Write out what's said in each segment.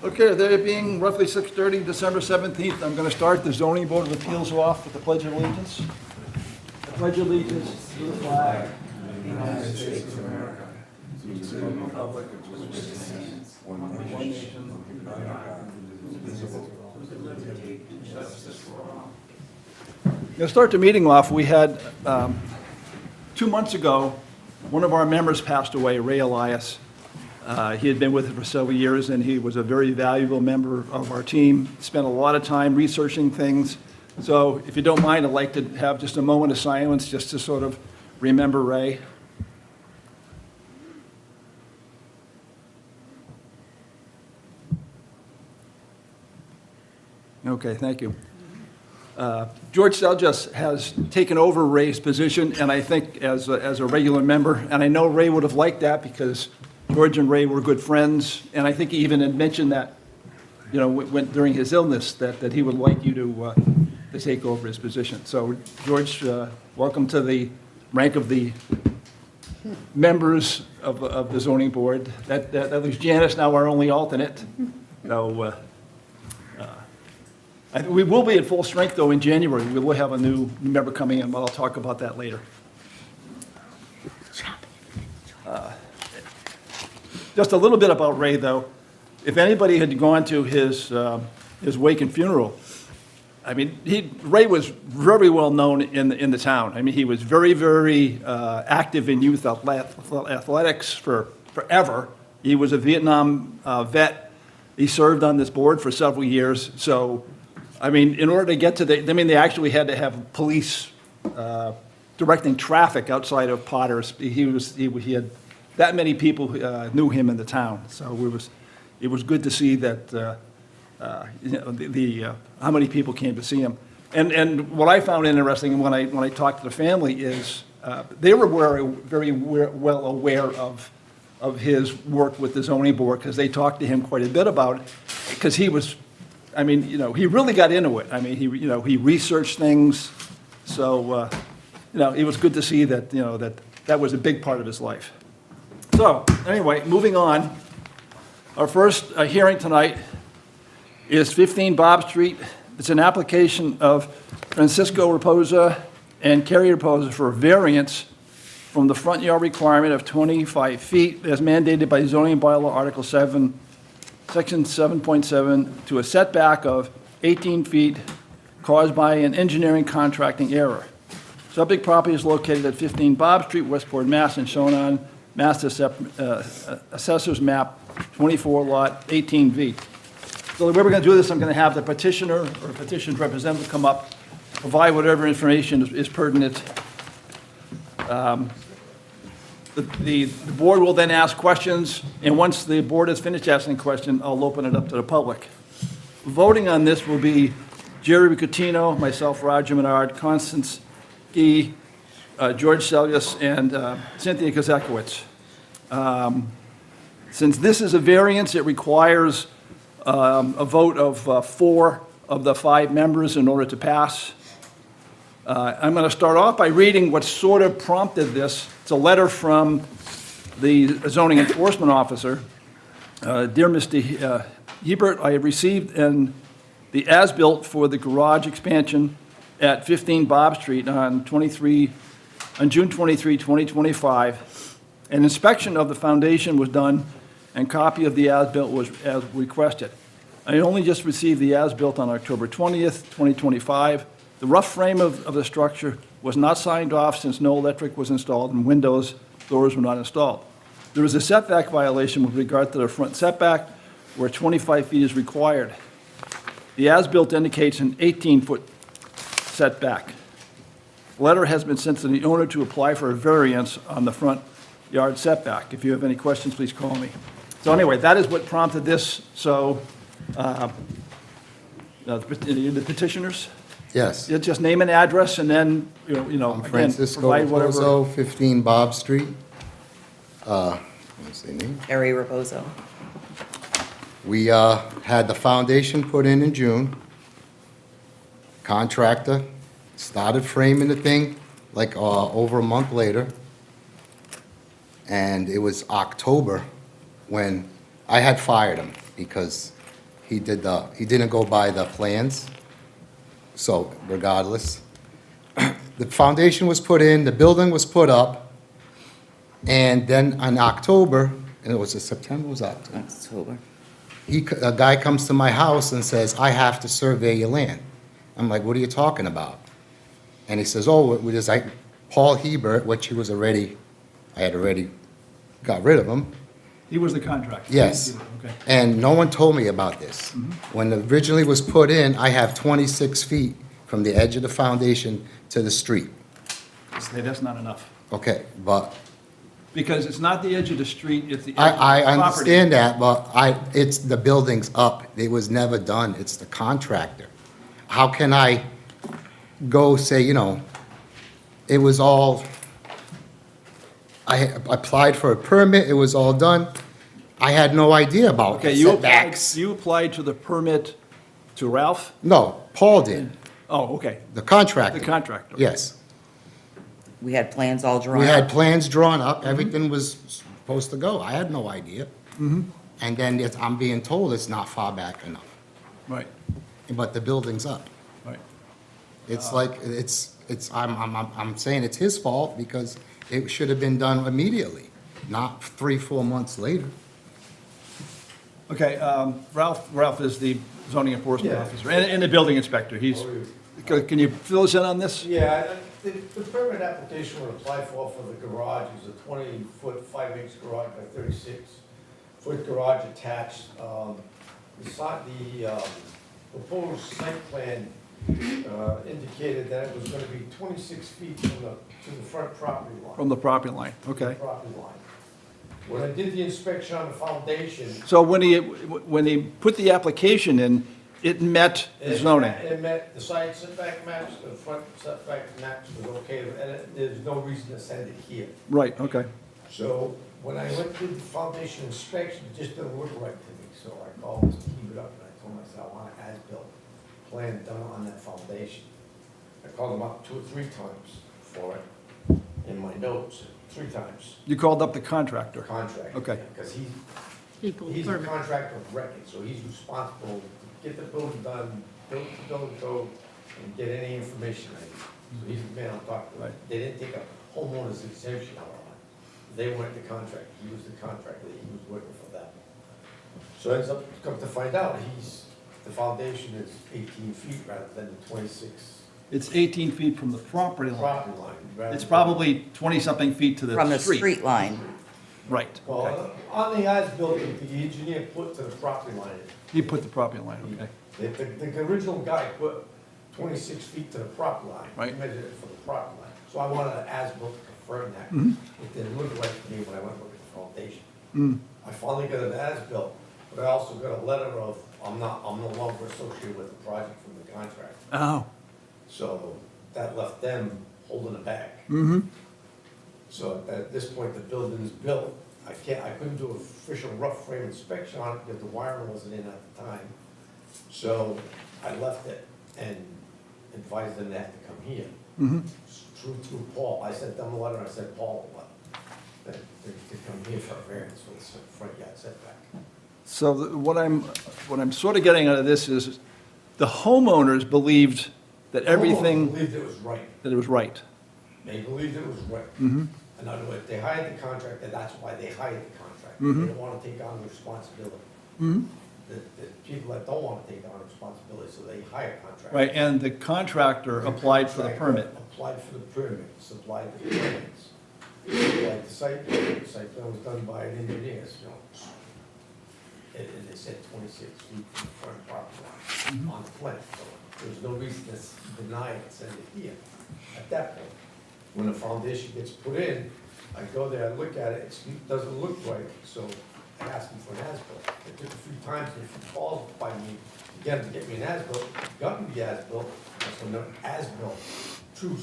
Okay, there being roughly 6:30, December 17th, I'm going to start the zoning board of appeals off with the Pledge of Allegiance. I pledge allegiance to the flag of the United States of America, to the republic which stands one nation, under God, indivisible, with liberty and justice for all. I'm going to start the meeting off. We had, 2 months ago, one of our members passed away, Ray Elias. He had been with us for several years, and he was a very valuable member of our team. Spent a lot of time researching things. So if you don't mind, I'd like to have just a moment of silence just to sort of remember Ray. Okay, thank you. George Seljas has taken over Ray's position, and I think as a regular member, and I know Ray would have liked that because George and Ray were good friends, and I think he even had mentioned that, you know, during his illness, that he would like you to take over his position. So, George, welcome to the rank of the members of the zoning board. That leaves Janice, now our only alternate. So, we will be at full strength, though, in January. We will have a new member coming in, but I'll talk about that later. Just a little bit about Ray, though. If anybody had gone to his wake and funeral, I mean, Ray was very well known in the town. I mean, he was very, very active in youth athletics forever. He was a Vietnam vet. He served on this board for several years. So, I mean, in order to get to they actually had to have police directing traffic outside of Potter's. He had that many people knew him in the town, so it was good to see that you know, how many people came to see him. And what I found interesting when I talked to the family is they were very well aware of his work with the zoning board because they talked to him quite a bit about it because he was, I mean, you know, he really got into it. I mean, he researched things, so you know, it was good to see that, you know, that was a big part of his life. So, anyway, moving on. Our first hearing tonight is 15 Bob Street. It's an application of Francisco Raposa and Carrie Raposa for a variance from the front yard requirement of 25 feet as mandated by zoning bylaw Article 7, Section 7.7, to a setback of 18 feet caused by an engineering contracting error. Subject property is located at 15 Bob Street, Westport, Mass., and shown on Mass. Assessor's Map 24, Lot 18V. So the way we're going to do this, I'm going to have the petitioner or petition's representative come up, provide whatever information is pertinent. The board will then ask questions, and once the board has finished asking questions, I'll open it up to the public. Voting on this will be Jerry Riccottino, myself, Roger Menard, Constance Gee, George Seljas, and Cynthia Kozakowicz. Since this is a variance, it requires a vote of 4 of the 5 members in order to pass. I'm going to start off by reading what sort of prompted this. It's a letter from the zoning enforcement officer. Dear Mr. Hebert, I have received the as-built for the garage expansion at 15 Bob Street on June 23, 2025. An inspection of the foundation was done, and copy of the as-built was as requested. I only just received the as-built on October 20th, 2025. The rough frame of the structure was not signed off since no electric was installed and windows, doors were not installed. There is a setback violation with regard to the front setback where 25 feet is required. The as-built indicates an 18-foot setback. A letter has been sent to the owner to apply for a variance on the front yard setback. If you have any questions, please call me. So anyway, that is what prompted this. So the petitioners? Yes. You just name and address, and then, again, Francisco provide whatever. Raposo, 15 Bob Street. What's the name? Carrie Raposo. We had the foundation put in June. Contractor started framing the thing like over a month later. And it was October when I had fired him because he didn't go by the plans, so regardless. The foundation was put in, the building was put up, and then in October, and it was a September, it was October, October. a guy comes to my house and says, I have to survey your land. I'm like, what are you talking about? And he says, oh, it was like Paul Hebert, which he was already, I had already got rid of him. He was the contractor? Yes. Okay. And no one told me about this. When it originally was put in, I have 26 feet from the edge of the foundation to the street. Say that's not enough. Okay, but Because it's not the edge of the street, it's the edge of the I property. understand that, but it's, the building's up. It was never done. It's the contractor. How can I go say, it was all, I applied for a permit, it was all done. I had no idea about Okay, you applied, setbacks. you applied to the permit to Ralph? No, Paul did, Oh, okay. the contractor. The contractor. Yes. We had plans all drawn We had up. plans drawn up, everything was supposed to go. I had no idea. And then I'm being told it's not far back enough, Right, but the building's up. right. It's like, I'm saying it's his fault because it should have been done immediately, not 3-4 months later. Okay, Ralph is the zoning enforcement Yeah. officer and the building inspector. He's, can you fill us in on this? Yeah, the permit application would apply for the garage, is a 20-foot, 5-inch garage by 36-foot garage attached. The proposed site plan indicated that it was gonna be 26 feet to the front property line. From the property line, okay. Property line. When I did the inspection on the foundation. So when he put the application in, it met zoning? It met the side setback maps, the front setback maps was okay, and there's no reason to send it here. Right, okay. So when I went through the foundation inspection, it just didn't look right to me. So I called Mr. Hebert up and I told him, I said, I want an as-built plan done on that foundation. I called him up 2 or 3 times for it in my notes, 3 times, You called up the contractor? contract. Okay. Because People he's a permit. contractor of record, so he's responsible to get the building done, build the building code, and get any information I need. So he's the man I'm talking to. Right. They didn't take a homeowner's exemption out on it. They weren't the contractor, he was the contractor, he was working for them. So ends up, come to find out, the foundation is 18 feet rather than the 26 It's 18 feet from the property line. property line. rather It's than- probably 20-something feet to From the the street. street line. Right, okay. Well, on the as-built, the engineer put to the property line. He put the property line, okay. The original guy put 26 feet to the property line. Right. He measured it for the property line. So I wanted an as-built to confirm that. Mm-hmm. It didn't look right to me when I went to look at the foundation. Mm. I finally got an as-built, but I also got a letter of, I'm no longer associated with the project from the contract. Oh, So that left them holding it back. mm-hmm, So at this point, the building is built. I couldn't do an official rough frame inspection on it because the wiring wasn't in at the time. So I left it and advised them they have to come here. mm-hmm. Through Paul, I sent them a letter, I said, Paul, that to come here for a variance for the front yard setback. So what I'm sort of getting out of this is the homeowners believed that everything, Believed it was right. that it was right. They believed it was right. Mm-hmm. In other words, they hired the contractor, that's why they hired the contractor. Mhm. They didn't want to take on the responsibility. Mm-hmm. The people that don't want to take on responsibility, so they hire contractors. Right, and the contractor applied for the permit. Applied for the permit, supplied the plans, supplied the site plan. The site plan was done by an engineer, and they said 26 feet from the front property line on the plan. So there's no reason to deny it, send it here. At that point, when the foundation gets put in, I go there, I look at it, it doesn't look right, so I asked him for an as-built. It took a few times, a few calls by me again to get me an as-built, got me the as-built, that's when the as-built, true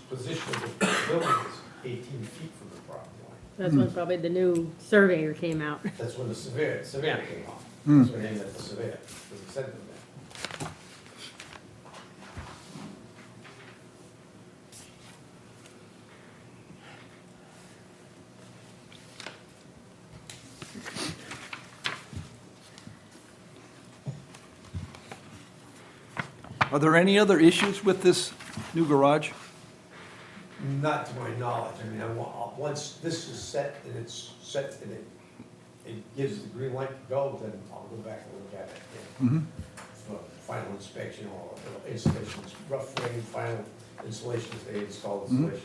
position of the building is 18 feet from the property line. That's when probably the new surveyor came out. That's when the surveyor came off. Hmm. That's when they named the surveyor, because he sent them there. Are there any other issues with this new garage? Not to my knowledge, I mean, once this is set and it's set and it gives the green light to go, then I'll go back and look at it again. For final inspection or installations, rough frame, final installations, they install installation.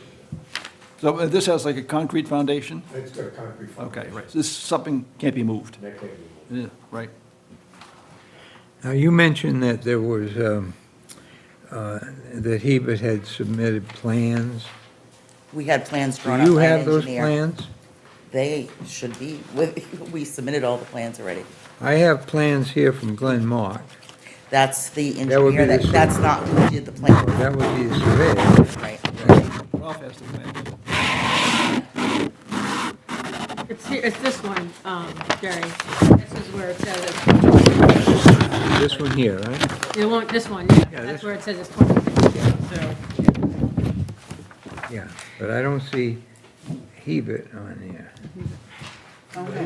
So this has like a concrete foundation? It's got a concrete foundation. Okay, right. This is something can't be moved. That can't be moved. Yeah, right. Now, you mentioned that there was, that Hebert had submitted plans. We had plans Do drawn up you by an have those engineer. plans? They should be, we submitted all the plans already. I have plans here from Glenn Mark. That's the That would be engineer, the that's not who did the plan, That would be the surveyor. right? Ralph has the plan. It's this one, Jerry. This is where it says it's, This one here, right? you want this one, yeah. Yeah, That's this- where it says it's 20, so. Yeah, but I don't see Hebert on here. Oh, no, he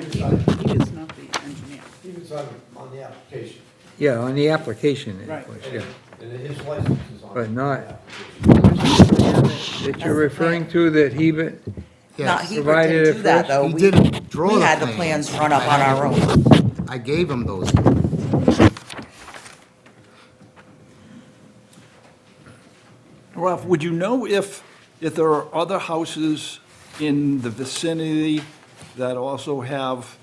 is not the engineer. He was on the application, Yeah, on the application, it Right. was, and yeah. his license is on. But not- the application. That you're referring to that Hebert, Not, Yes, he Provided didn't it do that, first? though. he We- didn't draw the We plans. had the plans run up I on had our them. own. I gave him those. Ralph, would you know if there are other houses in the vicinity that also have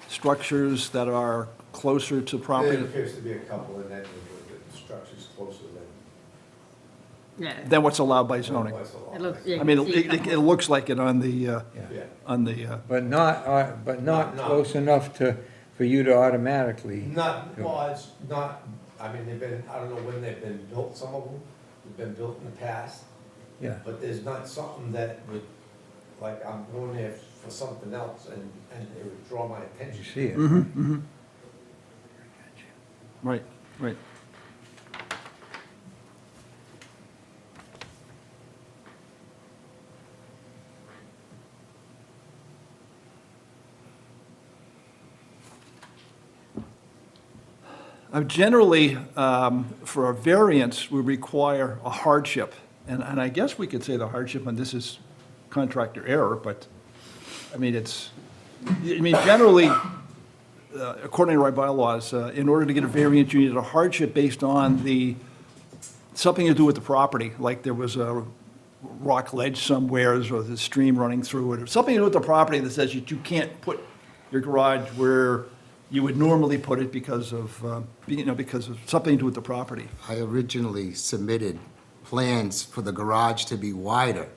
structures that are closer to There property appears to be a couple in that neighborhood, that the structure's closer than. Yeah. than what's allowed by zoning? what's allowed. It looks, you I mean, can see a it couple. it looks like it on the, Yeah. but not Not- close enough for you to automatically. Not, well, it's not, I mean, they've been, I don't know when they've been built, some of them, they've been built in the past, Yeah, but there's not something that would, like, I'm going there for something else and it would draw my you attention. see it. right, right. Generally, for a variance, we require a hardship. And I guess we could say the hardship on this is contractor error, but, I mean, generally, according to our bylaws, in order to get a variance, you need a hardship based on something to do with the property, like there was a rock ledge somewhere, or there's a stream running through it, or something to do with the property that says that you can't put your garage where you would normally put it because of, because of something to do with the property. I originally submitted plans for the garage to be wider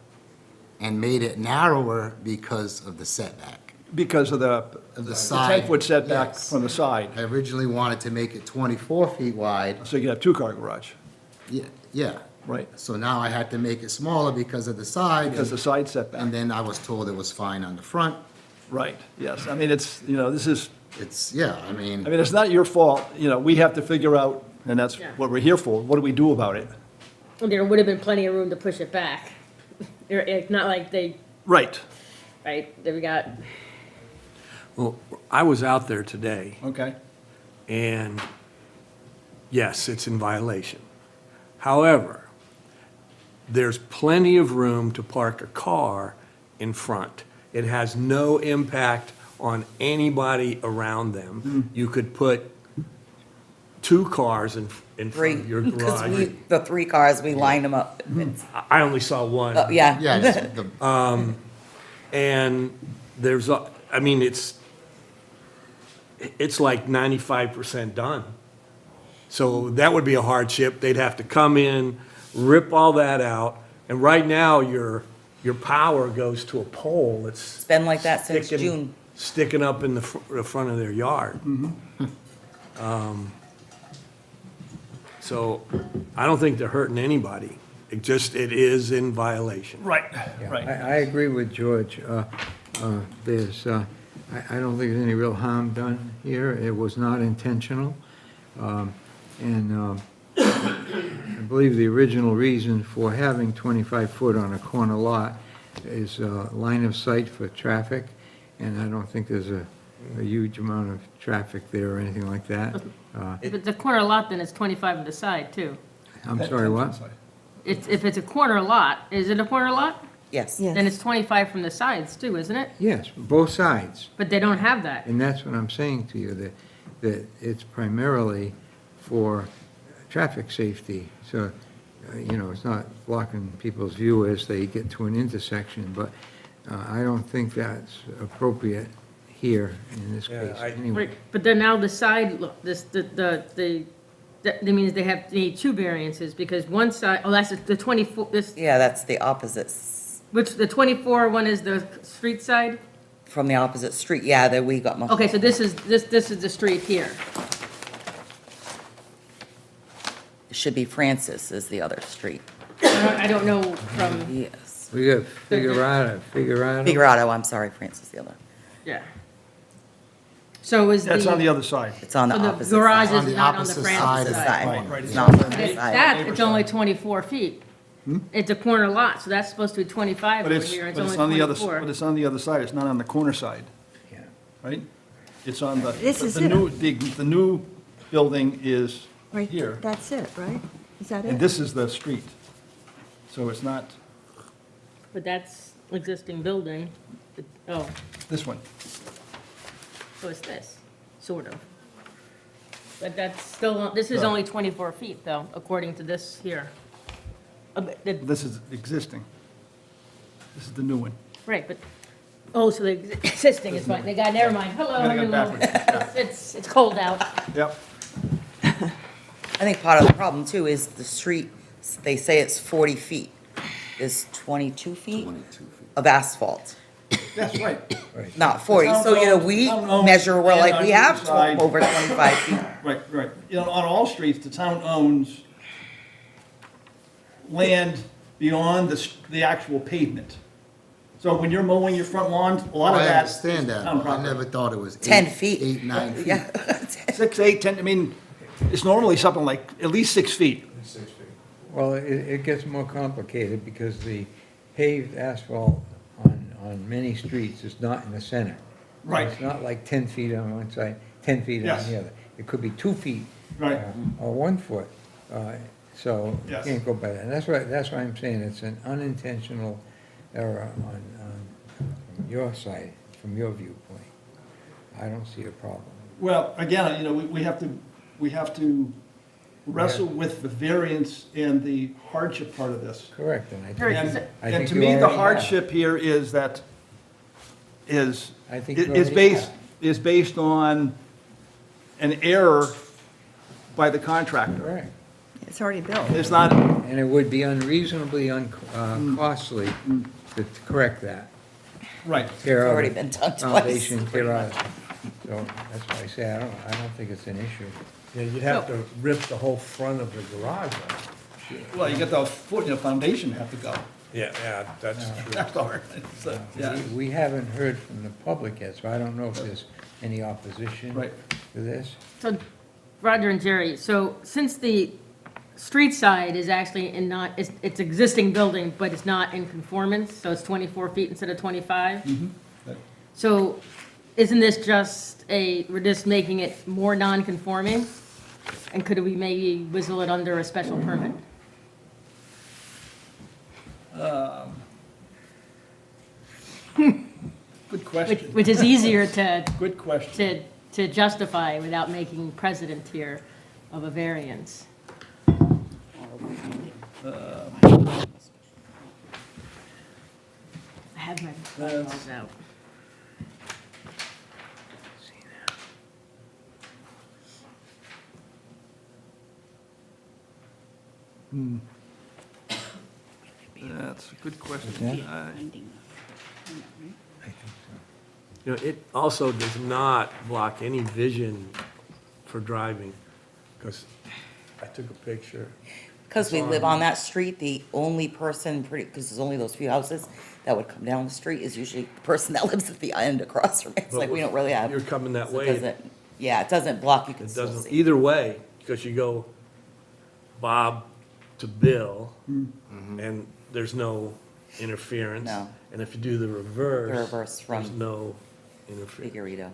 and made it narrower because of the setback. Because of the the side, 10-foot setback yes. from the side, I originally wanted to make it 24 feet wide. so you could have two-car garage, Yeah. right? So now I had to make it smaller because of the side. Because the side setback, And then I was told it was fine on the front. right, yes. I mean, it's, this is, It's, yeah, I mean, it's not your fault, we have to figure out, and that's Yeah. what we're here for, what do we do about it? There would have been plenty of room to push it back. It's not like they, Right, they've got, Well, I was out there today, okay, and yes, it's in violation. However, there's plenty of room to park a car in front. It has no impact on anybody around them. You could put two cars in front Three, of your because garage. the three cars, we lined them up. It's- I only saw one. Yeah. yeah, it's the, And there's, I mean, it's like 95% done. So that would be a hardship. They'd have to come in, rip all that out. And right now, your power goes to a pole that's It's been like that since sticking- June. sticking up in the front of their yard. So I don't think they're hurting anybody. It is in violation. right, I right. agree with George. There's, I don't think there's any real harm done here. It was not intentional. And I believe the original reason for having 25 foot on a corner lot is line of sight for traffic, and I don't think there's a huge amount of traffic there or anything like that. if it's a corner lot, then it's 25 on the side, too. I'm sorry, what? If it's a corner lot, is it a corner lot? Yes. Then it's 25 from the sides too, isn't it? Yes, both sides. But they don't have that. And that's what I'm saying to you, that it's primarily for traffic safety. So, it's not blocking people's view as they get to an intersection, but I don't think that's appropriate here in this Yeah, case I- anyway. Right, but then now the side, look, that means they need two variances, because one side, oh, that's the 24, Yeah, that's the opposites, the 24 one is the street side? from the opposite street. Yeah, that we got. Okay, so this is the street here. It should be Francis is the other street. I don't know from, Yes. We got Figurado. Figurado, I'm sorry, Francis, the other. yeah. So is That's on the the, other side. It's on the so the opposite garage side. On is the not on the opposite Francis side of the- side? Right, right. It's not on the It's side. that, it's only 24 feet. It's a corner lot, so that's supposed to be 25 But over it's, here, it's but it's only on the other, 24. but it's on the other side, it's not on the corner side, Yeah. right? It's on the, This is the it. new, the new building is Right, here, that's it, right? Is that and it? this is the street. So it's not But that's existing building. Oh, this one. so it's this, sort of. But that's still, this is only 24 feet though, according to this here. This is existing. This is the new one. Right, but, oh, so the existing is fine, they got, never mind, hello, Gotta go hello. backwards. It's cold out. Yep, I think part of the problem too is the street, they say it's 40 feet. There's 22 feet of asphalt, that's right. not 40. The town So, owns- we the town owns measure, we're land like, on we either have side. over 25 feet. Right, right. On all streets, the town owns land beyond the actual pavement. So when you're mowing your front lawn, a lot of I that is understand that, town but I property. never thought it was 10 8, feet. 8, 9 feet. Yeah. 6, 8, 10, I mean, it's normally something like at least 6 feet. 6 feet. Well, it gets more complicated because the paved asphalt on many streets is not in the center. Right. It's not like 10 feet on one side, 10 feet on Yes. the other. It could be 2 feet. Right. Or 1 foot. So you Yes. can't go by that. And that's why I'm saying it's an unintentional error from your side, from your viewpoint. I don't see a problem. Well, again, we have to wrestle with the variance and the hardship part of this. Correct, and I Right. think, And, I and think to you me, the already have. hardship here is that, I think you is already based, have. is based on an error by the contractor. Correct. It's already built. It's not, And it would be unreasonably costly to correct that. right. It's Tear out already a been done twice. Foundation, tear out. So that's why I say I don't think it's an issue. Yeah, you'd have to rip the whole front of the garage out. Well, you got the foundation have to go. Yeah, that's true. That's the hard, so, yeah. We haven't heard from the public yet, so I don't know if there's any opposition Right. to this. So, Roger and Jerry, so since the street side is actually it's existing building, but it's not in conformance, so it's 24 feet instead of 25? So isn't this we're just making it more non-conforming? And could we maybe whistle it under a special permit? Good question, Which is easier to good question. to justify without making precedent here of a variance. I have my bylaws out. That's a good question. It also does not block any vision for driving, because I took a picture. Because we live on that street, the only person, because there's only those few houses that would come down the street is usually the person that lives at the end across from it. It's like we don't really have. You're coming that so it way. doesn't- Yeah, it doesn't block, you can It still doesn't, see. either way, because you go Bob to Bill, and there's no interference. No. And if you do the reverse. The reverse from There's no interference. Figurito.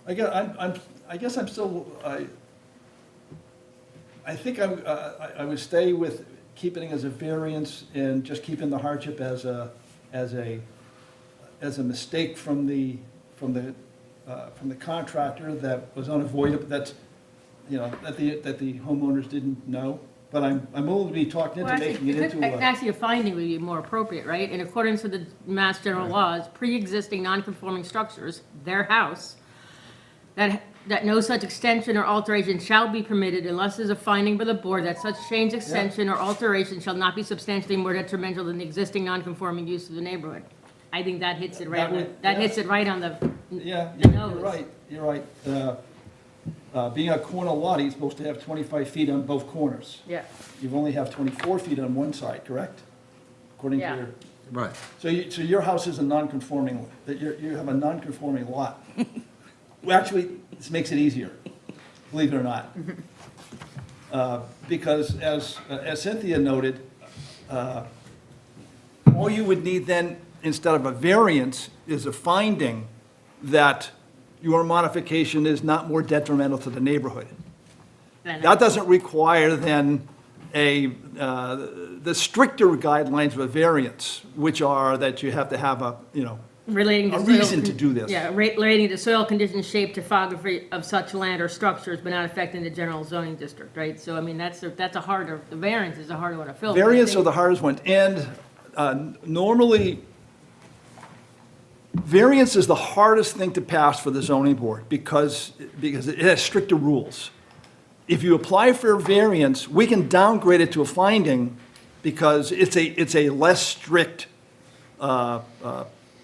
I guess I'm still, I think I would stay with keeping it as a variance and just keeping the hardship as a mistake from the contractor that was unavoidable, that's, you know, that the homeowners didn't know. But I'm willing to be talked into Well, making it into a, actually, a finding would be more appropriate, right? In accordance with the Mass General laws, pre-existing non-conforming structures, their house, that no such extension or alteration shall be permitted unless there's a finding by the board that such change, extension, or alteration shall not be substantially more detrimental than the existing non-conforming use of the neighborhood. I think that hits it right, That would- that hits it right on the, yeah, the you're nose. right, you're right. Being a corner lot, you're supposed to have 25 feet on both corners. Yeah, You only have 24 feet on one side, correct? According to Yeah. your, Right. so your house is a non-conforming, that you have a non-conforming lot. Well, actually, this makes it easier, believe it or not. Because as Cynthia noted, all you would need then, instead of a variance, is a finding that your modification is not more detrimental to the neighborhood. That doesn't require then the stricter guidelines of a variance, which are that you have to have a, you know, relating to a soil reason con- to do this. Yeah, relating to soil conditions, shape, topography of such land or structures, but not affecting the general zoning district, right? So, I mean, that's a harder, the variance is a harder one to fill. but I Variants are think- the hardest one, and normally, variance is the hardest thing to pass for the zoning board, because it has stricter rules. If you apply for a variance, we can downgrade it to a finding, because it's a less strict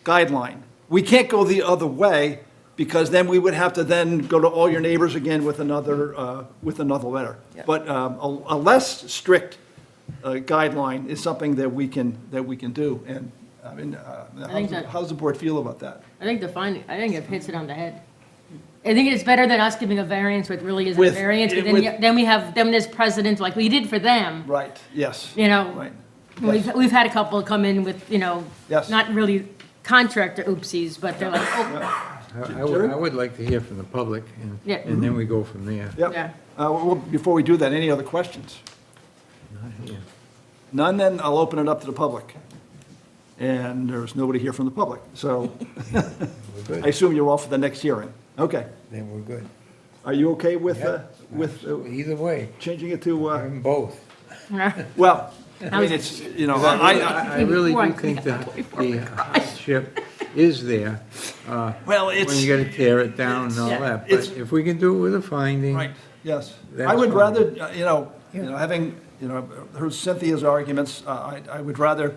guideline. We can't go the other way, because then we would have to then go to all your neighbors again with another letter. Yeah. But a less strict guideline is something that we can do. And, I mean, think that- how's the board feel about that? I think it hits it on the head. I think it's better than us giving a variance, which really isn't a With- variance, but with- then there's precedent, like we did for them, Right, yes. you know? Right. We've had a couple come in with, you know, Yes. not really contractor oopsies, but they're like, oh, I would like to hear from the public, Yeah. and then we go from there. Yep. Yeah. Well, before we do that, any other questions? Not here. None, then I'll open it up to the public. And there's nobody here from the public, so We're I good, assume you're all for the next hearing. Okay. then we're good. Are you okay with, Yeah, with Either way, changing it to, have them both. well, I mean, it's, you know, I really do Right. think that the hardship is there, well, when it's, you gotta tear it down and all Yeah. that. It's- But if we can do it with a finding. right, yes. That's I would fine. rather, having, heard Cynthia's arguments, I would rather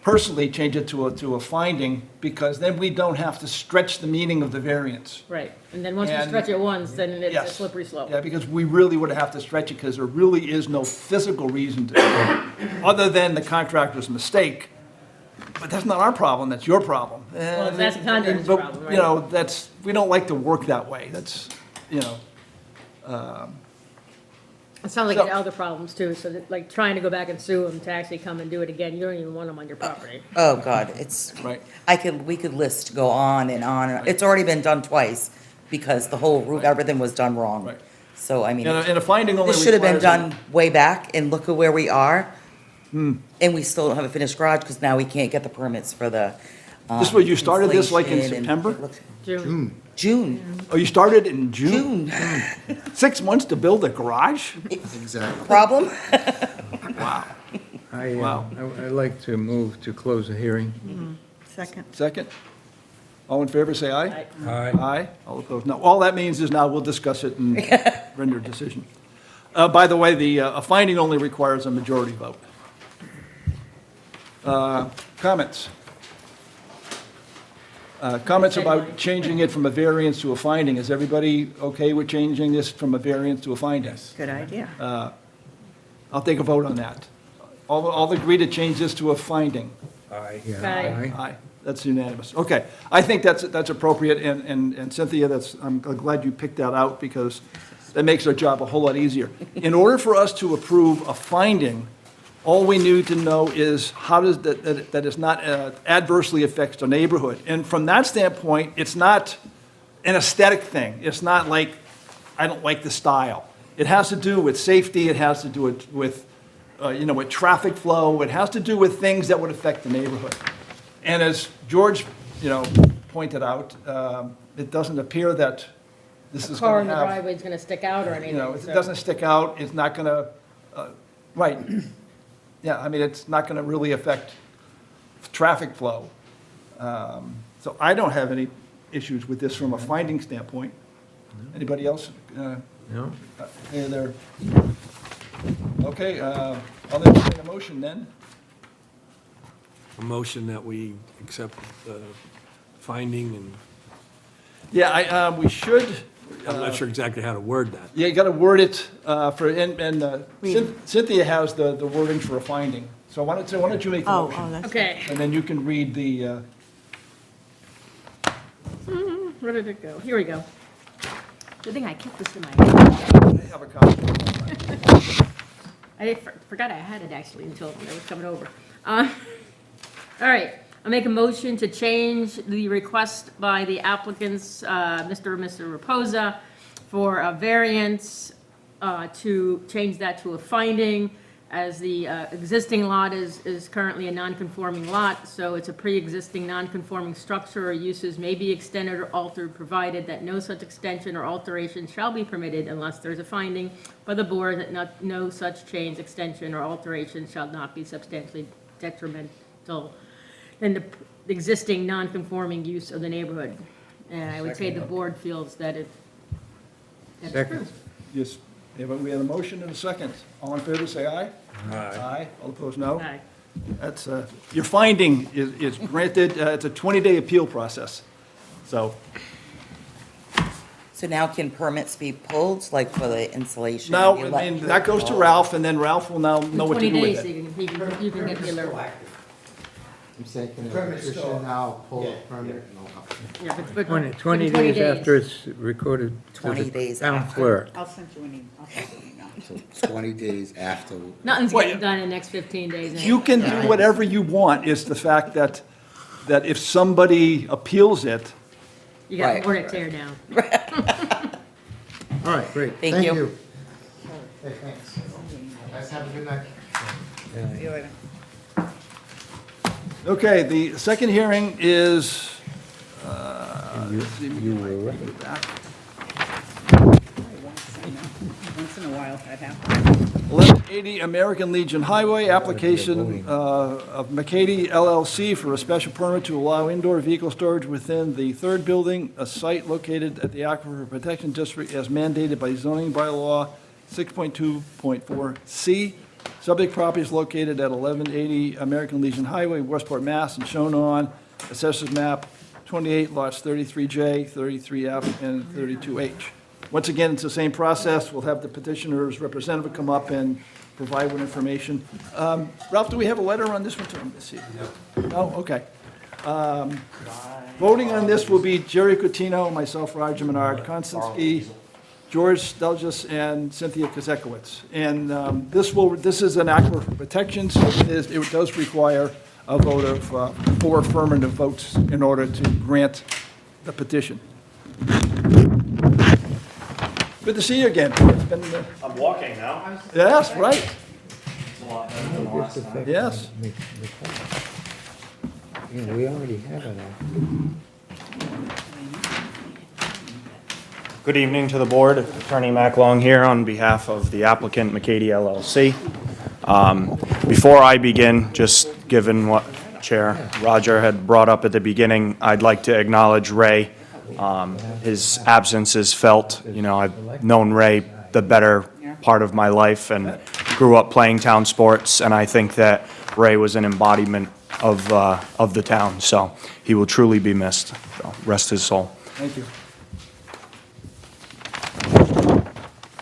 personally change it to a finding, because then we don't have to stretch the meaning of the variance. right, and then once we And- stretch it once, then it's a Yes. slippery slope. Yeah, because we really would have to stretch it, because there really is no physical reason to, other than the contractor's mistake. But that's not our problem, that's your problem. Well, that's the contractor's But, problem, right? You know, we don't like to work that way, that's, you know, It sounds like So- you had other problems too, so that, like trying to go back and sue them to actually come and do it again, you don't even want them on your property. Oh, God, it's, right. we could list, go on and on. It's already been done twice because the whole roof, everything was done wrong. Right. So, I mean, And a finding only this should have been requires a- done way back and look at where we are. And we still don't have a finished garage because now we can't get the permits for the. This was, you started this like in insulation and- September? June. June, Oh, you started in June? June. 6 months to build a garage? Exactly. Problem? Wow. Wow. I'd like to move to close the hearing. Second. Second? All in favor, say aye. Aye. Aye. All opposed, no. All that means is now we'll discuss it and render a decision. By the way, a finding only requires a majority vote. Comments? Comments about changing it from a variance to a finding. Is everybody okay with changing this from a variance to a finding? Good idea. I'll take a vote on that. All agree to change this to a finding? Aye. Aye. Aye, that's unanimous. Okay, I think that's appropriate, and Cynthia, I'm glad you picked that out, because that makes our job a whole lot easier. In order for us to approve a finding, all we need to know is how does that it's not adversely affects the neighborhood. And from that standpoint, it's not an aesthetic thing. It's not like, I don't like the style. it has to do with safety, it has to do with with traffic flow, it has to do with things that would affect the neighborhood. And as George, pointed out, it doesn't appear that this is Car going in to the have, driveway is gonna stick out or anything. it so- doesn't stick out, it's not going to, right. Yeah, I mean, it's not going to really affect traffic flow. So I don't have any issues with this from a finding standpoint. Anybody else? No? Hey there. Okay, I'll entertain a motion then. A motion that we accept the finding, and Yeah, we should, I'm not sure exactly how to word that. yeah, you got to word it and Cynthia has the wording for a finding. So why don't you make the Oh, motion? that's. Okay, And then you can read the, where did it go? Here we go. Good thing I kept this in my head. I have a copy. I forgot I had it actually until I was coming over. All right, I'll make a motion to change the request by the applicants, Mr. and Mr. Reposa, for a variance, to change that to a finding, as the existing lot is currently a non-conforming lot, so it's a pre-existing non-conforming structure or uses may be extended or altered, provided that no such extension or alteration shall be permitted unless there's a finding by the board that no such change, extension, or alteration shall not be substantially detrimental than the existing non-conforming use of the neighborhood. And I would say the board feels that that's Second. true. Yes, yeah, but we had a motion and a second. All in favor, say aye. Aye. All opposed, no. Aye. That's, your finding is granted, it's a 20-day appeal process. So, So now can permits be pulled, like for the installation? now, of the and that goes to Ralph, and then Ralph will now know what to do 20 with days, it. you can get the alert. Still active. I'm saying, can a Permit's still- petition now pull Yeah, a permit? No. Yeah, but 20 days after it's recorded to 20 the days town after. clerk. I'll send you an email. I'll send you an email. So 20 days after. Nothing's Well, getting done in the next 15 days. anyway. You can do whatever you want, is the fact that if somebody appeals it, You got Right. more to tear down. All right, great. Thank you. Hey, thanks. Guys, have a good night. See you later. okay, the second hearing is, You were right. Once in a while, that happens. 1180 American Legion Highway, application of McCady LLC for a special permit to allow indoor vehicle storage within the third building, a site located at the Aquifer Protection District as mandated by zoning bylaw 6.2.4C. Subject property is located at 1180 American Legion Highway, Westport, Mass., and shown on Assessors Map 28, lots 33J, 33F, and 32H. Once again, it's the same process. We'll have the petitioner's representative come up and provide what information. Ralph, do we have a letter on this one? Let's see. No, okay. Voting on this will be Jerry Coutinho, myself, Roger Menard, Constance E., George Stelgis, and Cynthia Kozekowitz. And this is an aquifer protection, so it does require a vote of 4 affirmative votes in order to grant the petition. Good to see you again. It's been, I'm walking now. yes, right, It's a lot better than the last time. yes. Yeah, we already have it. Good evening to the board. Attorney Mac Long here on behalf of the applicant McCady LLC. Before I begin, just given what Chair Roger had brought up at the beginning, I'd like to acknowledge Ray. His absence is felt. You know, I've known Ray the better part of my life and grew up playing town sports, and I think that Ray was an embodiment of the town, so he will truly be missed. So rest his soul. Thank you.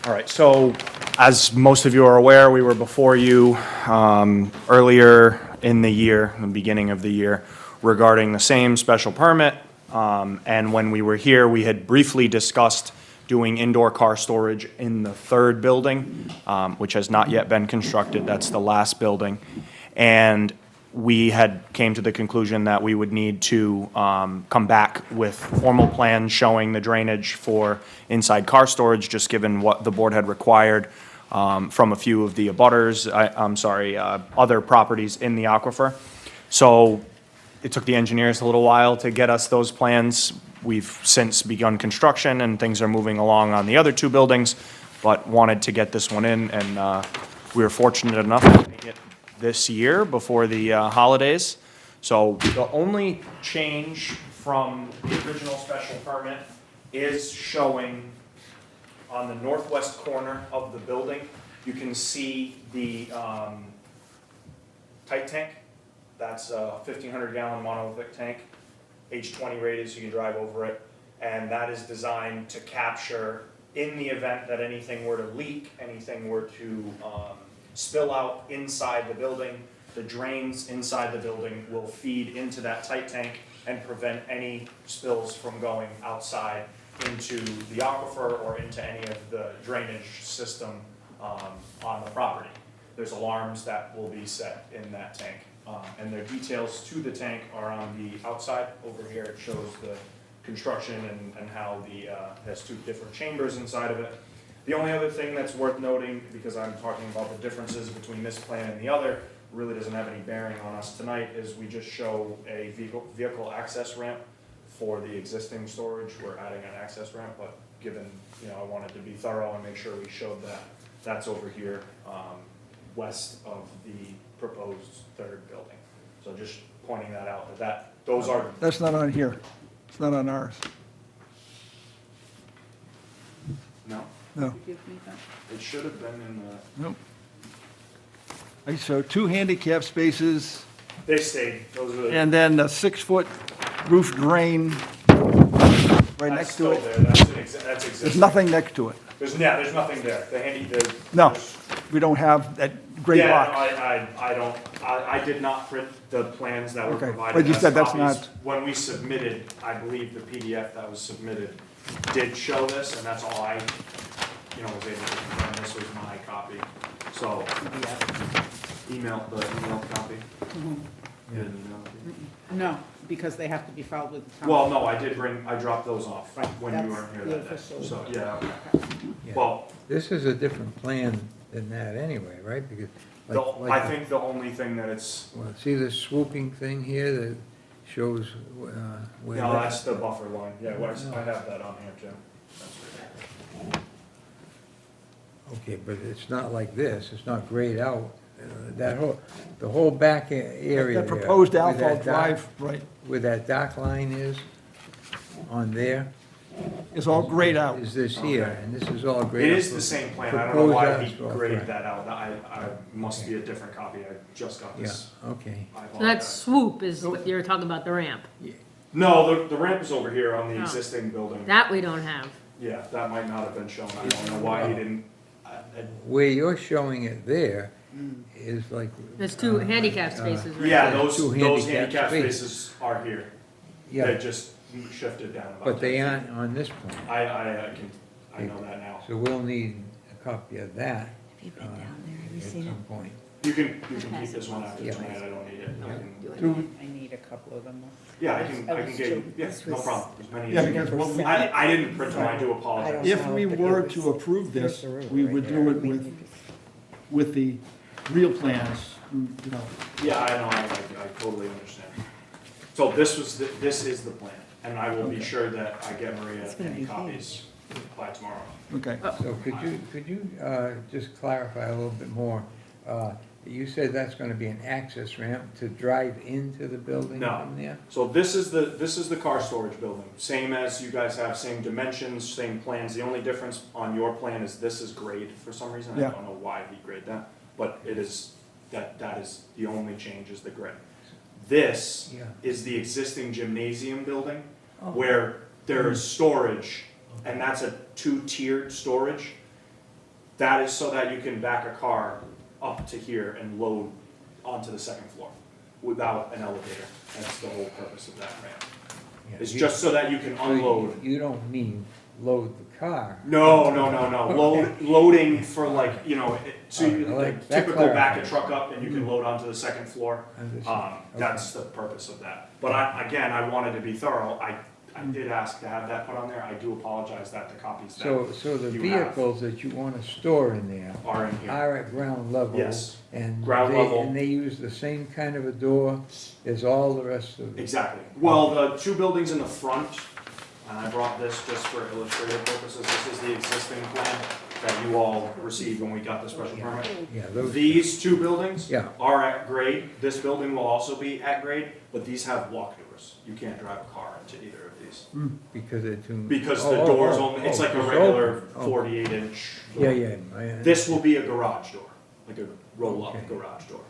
All right, so as most of you are aware, we were before you earlier in the year, the beginning of the year, regarding the same special permit. And when we were here, we had briefly discussed doing indoor car storage in the third building, which has not yet been constructed. That's the last building. And we had came to the conclusion that we would need to come back with formal plans showing the drainage for inside car storage, just given what the board had required from a few of the abutters, other properties in the aquifer. So it took the engineers a little while to get us those plans. We've since begun construction and things are moving along on the other two buildings, but wanted to get this one in, and we were fortunate enough to make it this year before the holidays. So the only change from the original special permit is showing on the northwest corner of the building, you can see the tight tank. That's a 1,500 gallon monolithic tank, H20 rated, so you can drive over it. And that is designed to capture, in the event that anything were to leak, anything were to spill out inside the building, the drains inside the building will feed into that tight tank and prevent any spills from going outside into the aquifer or into any of the drainage system on the property. There's alarms that will be set in that tank. And the details to the tank are on the outside. Over here it shows the construction and how the, has two different chambers inside of it. The only other thing that's worth noting, because I'm talking about the differences between this plan and the other, really doesn't have any bearing on us tonight, is we just show a vehicle access ramp for the existing storage. We're adding an access ramp, but given, I wanted to be thorough and make sure we showed that. That's over here, west of the proposed third building. So just pointing that out, those are, That's not on here. It's not on ours. no, No, Give me that. it should have been in the, nope. I show 2 handicap spaces they stayed, those are the. and then a 6-foot roof drain right next to That's still it. there, that's There's existing. nothing next to it. There's nothing there. No, we don't have that gray Yeah, box. I did not print the plans that were Okay, provided but you as said that's copies. not- When we submitted, I believe the PDF that was submitted did show this, and that's all I, was able to confirm. This was my copy. So, the email copy. You didn't email it? No, because they have to be filed with the town. Well, no, I dropped those off Right, when you that's weren't here the that day. official. So, yeah, okay. Yeah. Well, This is a different plan than that anyway, right? Because, I think the only thing that it's, Well, see the swooping thing here that shows where. no, that's the buffer line. Yeah, I have that on here too. That's right. Okay, but it's not like this, it's not grayed out. The whole back area That there, proposed where Alpha that dark- Drive, right, Where that dark line is, on there, is all grayed out. is this here, and this is all grayed It out. is the same plan, I don't know why Proposed he asphalt, graded right. that out, I must be a different copy, I just got Yeah, this. okay. I So that apologize. swoop is what you're talking about, the ramp. No, the ramp is over here on the Oh. existing building. That we don't have. Yeah, that might not have been shown, I don't know why he didn't. Where you're showing it there is like. There's 2 handicap spaces right Yeah, there. those Two handicap handicap spaces are here, Yeah, they just shifted down about. but they 10 feet. aren't on this plan. I know that now. So we'll need a copy of that Have you been down there? Have you at seen it? some point. You can keep this one after Yeah. tonight, I don't need it. I can- I need a couple of them. Yeah, I can get you, yeah, This no was- problem. As many Yeah, as you because need. what we- I didn't print them, I do apologize. If we were to approve this, we would do it with the real plans, Yeah, I know, I totally understand. So this is the plan, and I will be sure that I get Maria gonna any be copies by tomorrow. Okay. So could you just clarify a little bit more? You said that's gonna be an access ramp to drive into the building No. from there? So this is the car storage building, same as you guys have, same dimensions, same plans. The only difference on your plan is this is grade for some reason. I Yeah. don't know why he graded that, but it is, that is the only change is the grade. This Yeah. is the existing gymnasium building Oh. where there is storage, and that's a 2-tiered storage. That is so that you can back a car up to here and load onto the second floor without an elevator. That's the whole purpose of that ramp. Yeah. It's just so that you can So unload. You don't mean load the car. No. Loading for like, so you Like, that typical back a clarifies. truck up and you can load onto the second floor. Understand. That's the purpose of that. But I wanted to be thorough. I did ask to have that put on there. I do apologize that the copies So that the you have vehicles that you want to store in there are in here. are at ground level? Yes. And Ground they- level. And they use the same kind of a door as all the rest of the... Exactly. Well, the two buildings in the front, and I brought this just for illustrative purposes, this is the existing plan that you all received when we got the special permit. Yeah, those, These two buildings Yeah. are at grade. This building will also be at grade, but these have walk doors. You can't drive a car into either of these. because they're too... Because Oh, the oh, door's oh, only, it's oh, like a it's regular open. Oh. 48-inch door. Yeah. This will be a garage door, like a roll-up Okay. garage door.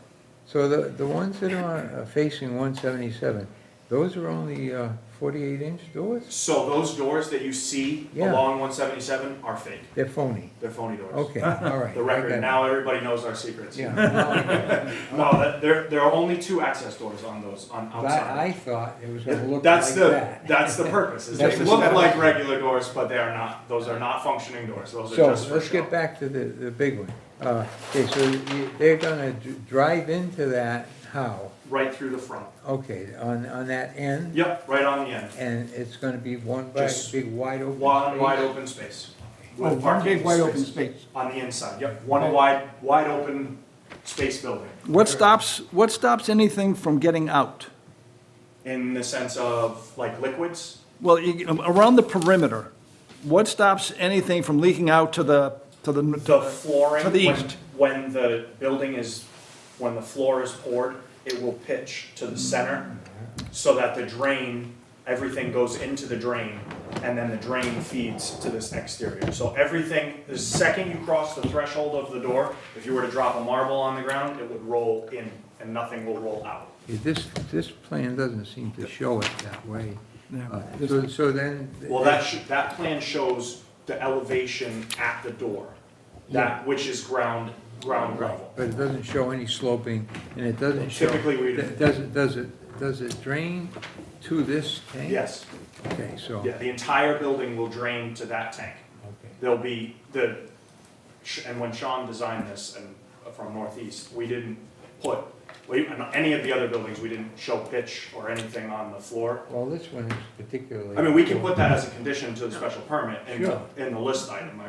So the ones that are facing 177, those are only 48-inch doors? So those doors that you see Yeah. along 177 are fake. They're phony. They're phony doors. Okay, all right. The I record, got it. now everybody knows our secrets. Yeah. now I got it. No, there are only two access doors on those, on But outside. I thought it was gonna look like That's that. that's the purpose, is That's they the look setup. like regular doors, but they are not. Those are not functioning doors, those are So, just for let's show. get back to the big one. Okay, so they're gonna drive into that, how? Right through the front. Okay, on that end? Yep, right on the end. And it's gonna be one Just big wide open One space? wide open space. Oh, With one parking big wide open spaces space. on the inside, yep, one wide open space building. What stops anything from getting out? In the sense of like liquids, Well, around the perimeter, what stops anything from leaking out to the the flooring. To the when- east. When the floor is poured, it will pitch to the center so that the drain, everything goes into the drain and then the drain feeds to this exterior. So everything, the second you cross the threshold of the door, if you were to drop a marble on the ground, it would roll in and nothing will roll out. Yeah, this plan doesn't seem to show it that way. Yeah. So then... Well, that plan shows the elevation at the door, which is ground level. But it doesn't show any sloping, and it doesn't show... Typically, we- Does it drain to this tank? Yes, Okay, so... yeah, the entire building will drain to that tank. Okay. There'll be and when Sean designed this and from Northeast, we didn't put, any of the other buildings, we didn't show pitch or anything on the floor. Well, this one is particularly... I mean, we can put that as a condition to the special permit Sure. in the list item,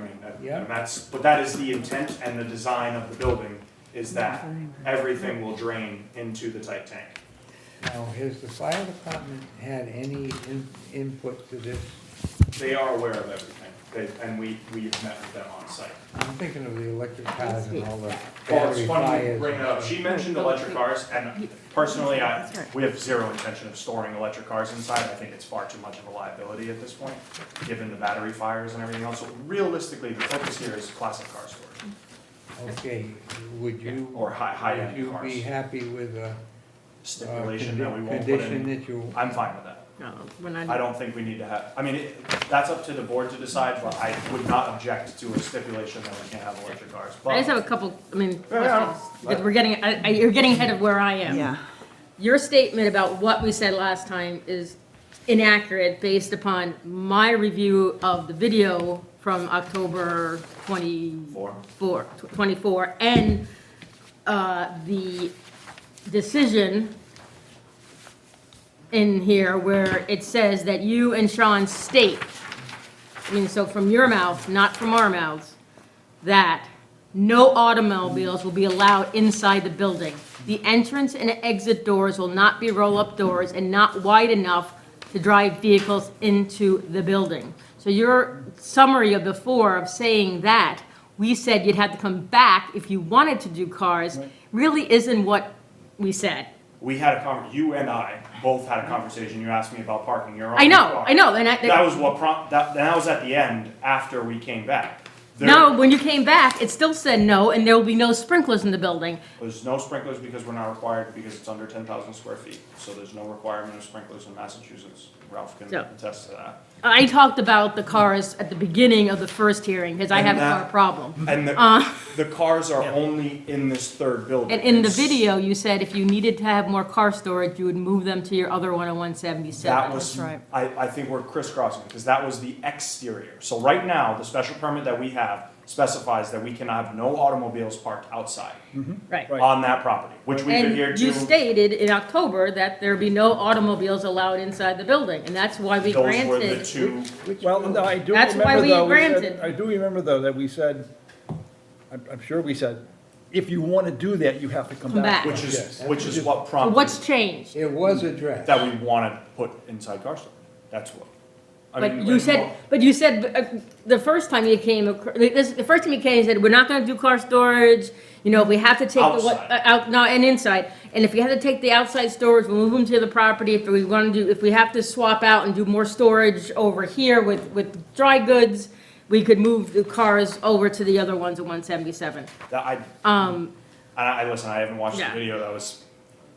Yeah. but that is the intent and the design of the building, is that everything will drain into the tight tank. Now, has the fire department had any input to this? They are aware of everything, and we've met with them on site. I'm thinking of the electric cars and all the Well, it's battery funny you fires. bring it up. She mentioned electric cars, and personally, we have zero intention of storing electric cars inside. I think it's far too much of a liability at this point, given the battery fires and everything else. So realistically, the focus here is classic car storage, Okay, would you... or high-end Would you cars. be happy with a Stipulation that we won't put condition in. that you... I'm fine with that. No, we're not. I don't think we need to have, I mean, that's up to the board to decide, but I would not object to a stipulation that we can't have electric cars. I just have But a couple, questions, yeah. because we're getting, you're getting ahead of where I am. Yeah. Your statement about what we said last time is inaccurate based upon my review of the video from October 24, and the decision in here where it says that you and Sean state, I mean, so from your mouth, not from our mouths, that no automobiles will be allowed inside the building. The entrance and exit doors will not be roll-up doors and not wide enough to drive vehicles into the building. So your summary of before of saying that, we said you'd have to come back if you wanted to do cars, really isn't what we said. we had you and I both had a conversation. You asked me about parking your own I car. know, and That was what that was at the end after we came back. no, when you came back, it still said no, and there will be no sprinklers in the building. There's no sprinklers because we're not required, because it's under 10,000 square feet. So there's no requirement of sprinklers in Massachusetts. Ralph can So- attest to that. I talked about the cars at the beginning of the first hearing, because I And have a that- car problem. And the cars are only in this third building. And in the It's- video, you said if you needed to have more car storage, you would move them to your other one on 177. That was, I think we're crisscrossing, because that was the exterior. So right now, the special permit that we have specifies that we can have no automobiles parked outside Right. on that property, which we've adhered And to. you stated in October that there be no automobiles allowed inside the building, and that's why we Those were the granted. two, Well, no, I do That's why remember we though, granted. I do remember though that we said, I'm sure we said, if you want to do that, you have to come Come back. back. which Yes. is what So what's prompted changed? It was addressed. that we want to put inside car storage. That's what. I But mean, you and said, more- but you said, the first time you came, the first time you came, you said, we're not gonna do car storage, you know, we have to take the, Outside. out, no, and inside. And if we have to take the outside storage, we'll move them to the property, if we wanna do, if we have to swap out and do more storage over here with dry goods, we could move the cars over to the other ones at 177. that I listen, I haven't watched the Yeah. video, that was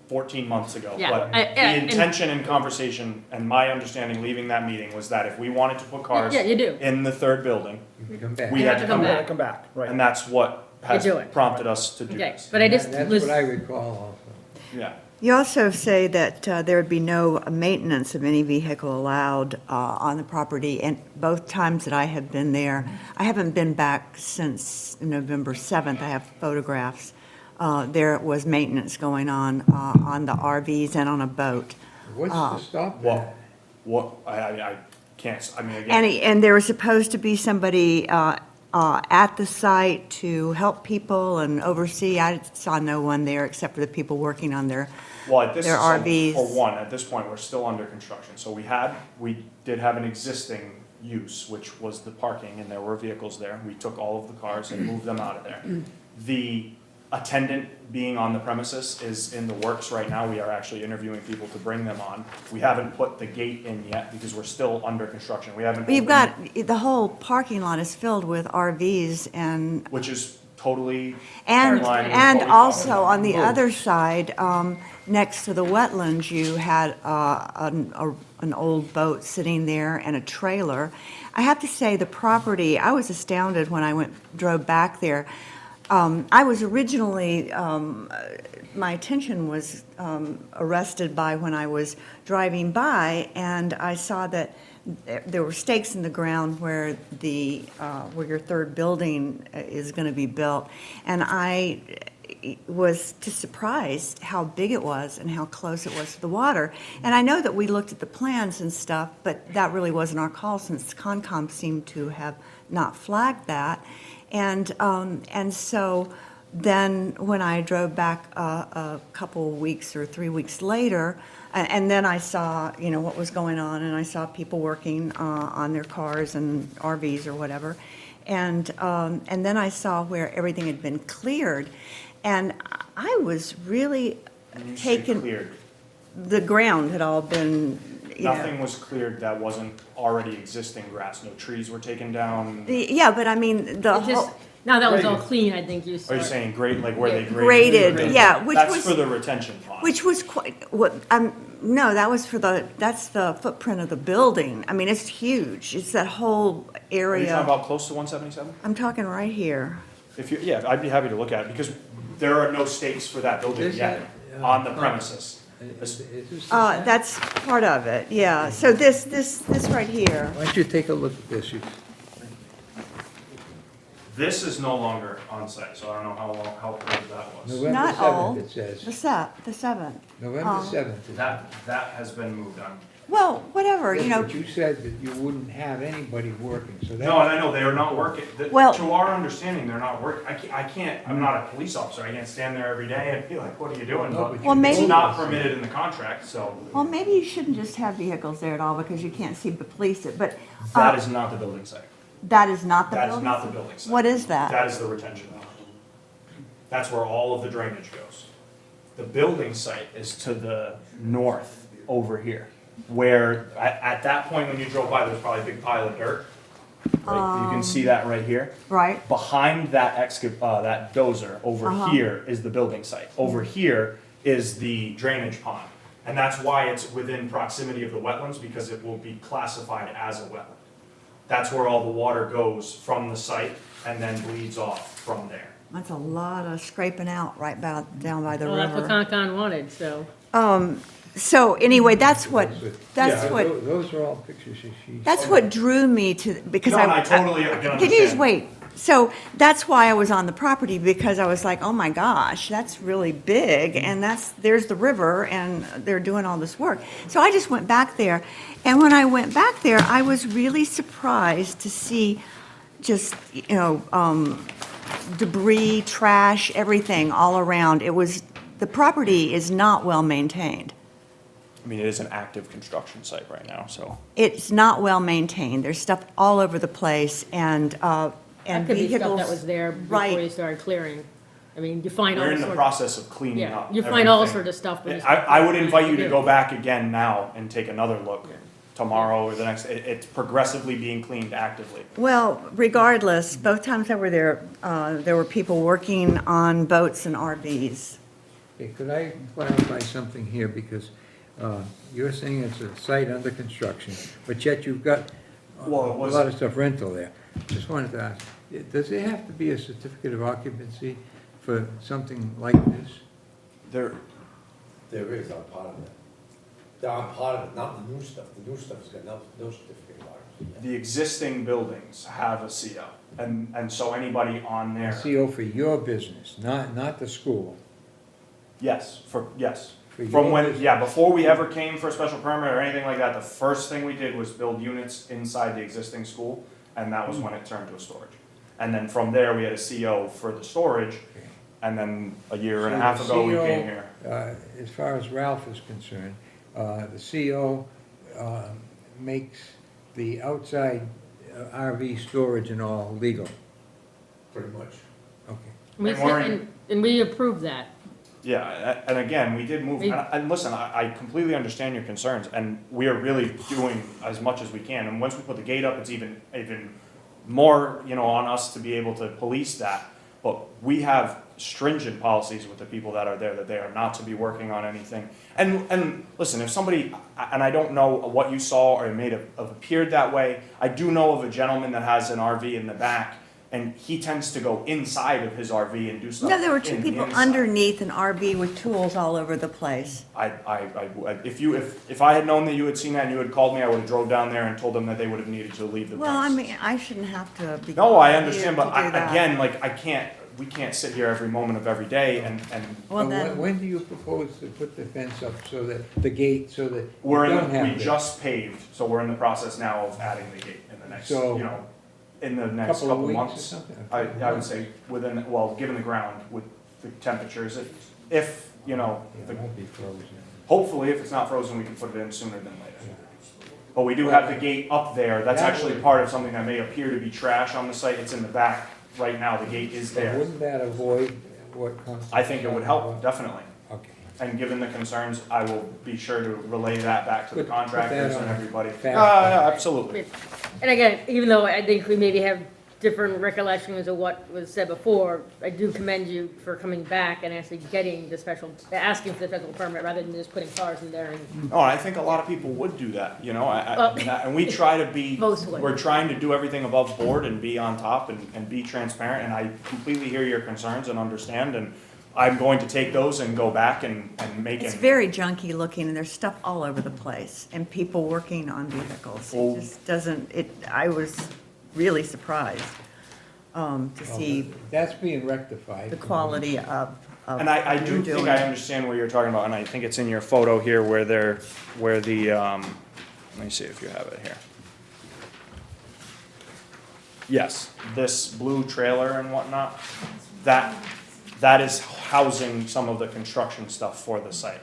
14 months ago. Yeah, But the and- intention and conversation, and my understanding leaving that meeting was that if we wanted to put cars Yeah, you do. in the third building, We come back. we You had have to to come come You back. gotta come back, right. And that's what has do it. prompted us to do Okay, this. but I just That's was, what I recall also. Yeah. You also say that there would be no maintenance of any vehicle allowed on the property, and both times that I have been there, I haven't been back since November 7th, I have photographs. There was maintenance going on the RVs and on a boat. What's to stop that? What, I can't, I mean, And, again, and there was supposed to be somebody at the site to help people and oversee. I saw no one there except for the people working on their well, at this, their so, RVs. for one, at this point, we're still under construction. So we did have an existing use, which was the parking, and there were vehicles there. We took all of the cars and moved them out of there. The attendant being on the premises is in the works right now. We are actually interviewing people to bring them on. We haven't put the gate in yet because we're still under construction. We haven't. You've opened- got, the whole parking lot is filled with RVs and Which is totally. And, in line with and what we also thought. on the other side, next to the wetlands, you had an old boat sitting there and a trailer. I have to say, the property, I was astounded when I drove back there. I was originally, my attention was arrested by when I was driving by, and I saw that there were stakes in the ground where where your third building is going to be built. And I was just surprised how big it was and how close it was to the water. And I know that we looked at the plans and stuff, but that really wasn't our call since Concom seemed to have not flagged that. And so then when I drove back a couple weeks or 3 weeks later, and then I saw, what was going on, and I saw people working on their cars and RVs or whatever. And then I saw where everything had been cleared. And I was really When you say taken, cleared, the ground had all been, nothing was cleared that wasn't already existing grass. No trees were taken down. Yeah, but I mean, the it just, whole, now that was all clean, I think you Are said. you saying grade, like where they Graded, graded? yeah, which That's was- for the retention pond. which was quite, no, that was that's the footprint of the building. I mean, it's huge. It's that whole Are you area. talking about close to 177? I'm talking right here. If you, yeah, I'd be happy to look at it because there are no stakes for that building Is yet that, on the premises. Is this the- That's part of it, yeah. So this right here. Why don't you take a look at this? This is no longer on site, so I don't know how old that was. November Not 7th, old. it says. The 7th. November 7th. That has been moved on. Well, whatever, But you said that you wouldn't have anybody working, so that. No, and I know they are not working. Well- To our understanding, they're not working. I can't, I'm not a police officer. I can't stand there every day and be like, what are you doing? No, But but Well, you- maybe- it's not permitted in the contract, so Well, maybe you shouldn't just have vehicles there at all because you can't see the police it, but. that is not the building site. That is not the That building? is not the building site. What is that? That is the retention pond. That's where all of the drainage goes. The building site is to the north over here, where at that point when you drove by, there's probably a big pile of dirt. Right? You can see that right here. Right, Behind that that dozer over here is the building site. Over here is the drainage pond. And that's why it's within proximity of the wetlands, because it will be classified as a wetland. That's where all the water goes from the site and then bleeds off from there. That's a lot of scraping out right about down by the Well, that's what river. Concon wanted, so. So anyway, that's what, Those are all pictures that's what drew me to, because No, I. and I totally can Can you just understand. wait? So that's why I was on the property, because I was like, oh my gosh, that's really big, and there's the river, and they're doing all this work. So I just went back there, and when I went back there, I was really surprised to see just, debris, trash, everything all around. The property is not well maintained. I mean, it is an active construction site right now, so. It's not well maintained. There's stuff all over the place, and That could be stuff vehicles. that was there before you Right. started clearing. I mean, you find all We're in the sorts. process of cleaning Yeah, up you find all everything. sorts of stuff, but it's- I would invite you to go back again now and take another look tomorrow or the next, it's progressively being cleaned actively. Well, regardless, both times I were there were people working on boats and RVs. Okay, could I clarify something here, because you're saying it's a site under construction, but yet you've got a Well, it was- lot of stuff rental there. Just wanted to ask, does there have to be a certificate of occupancy for something like this? There, There is, I'm part of it. I'm part of it, not the new stuff. The new stuff's got no certificate of occupancy. the existing buildings have a CO, and so anybody on there. CO for your business, not the school. Yes, yes. For From your when, business. yeah, before we ever came for a special permit or anything like that, the first thing we did was build units inside the existing school, and that was when it turned to a storage. And then from there, we had a CO for the storage, and then a year and a half ago, we came here. As far as Ralph is concerned, the CO makes the outside RV storage and all legal. Pretty much. Okay. We And said- we're in- and we approved that. Yeah, and again, we did move, and listen, I completely understand your concerns, and we are really doing as much as we can. And once we put the gate up, it's even more, on us to be able to police that. But we have stringent policies with the people that are there, that they are not to be working on anything. And listen, if somebody, and I don't know what you saw or it may have appeared that way, I do know of a gentleman that has an RV in the back, and he tends to go inside of his RV and do stuff. No, there were two in the people inside. underneath an RV with tools all over the place. If I had known that you had seen that and you had called me, I would have drove down there and told them that they would have needed to leave the Well, I premises. mean, I shouldn't have to be. No, I here understand, to but do that. again, we can't sit here every moment of every day and Well, But then, when do you propose to put the fence up so that, the gate, so that you we're don't have we that? just paved, so we're in the process now of adding the gate in the next, So, in the next couple of couple weeks or months. something? I would say given the ground with the temperatures, if Yeah, it won't be frozen. hopefully, if it's not frozen, we can put it in sooner than later. But we do have the gate up there, that's actually part of something that may appear to be trash on the site, it's in the back. Right now, the gate is But there. wouldn't that avoid what constitutes? I think it would help, definitely. Okay. And given the concerns, I will be sure to relay that back to the Put that contractors on and everybody. fast. Yeah, absolutely. And again, even though I think we maybe have different recollections of what was said before, I do commend you for coming back and actually getting the asking for the special permit rather than just putting cars in there and. No, I think a lot of people would do that, Well, and we try to be, most would. we're trying to do everything above board and be on top and be transparent, and I completely hear your concerns and understand, and I'm going to take those and go back and make it's it. very junky looking, and there's stuff all over the place, and people working on vehicles. Well- It just doesn't, I was really surprised to see That's being rectified. the quality of And I what do you're think doing. I understand what you're talking about, and I think it's in your photo here where let me see if you have it here. Yes, this blue trailer and whatnot, that is housing some of the construction stuff for the site.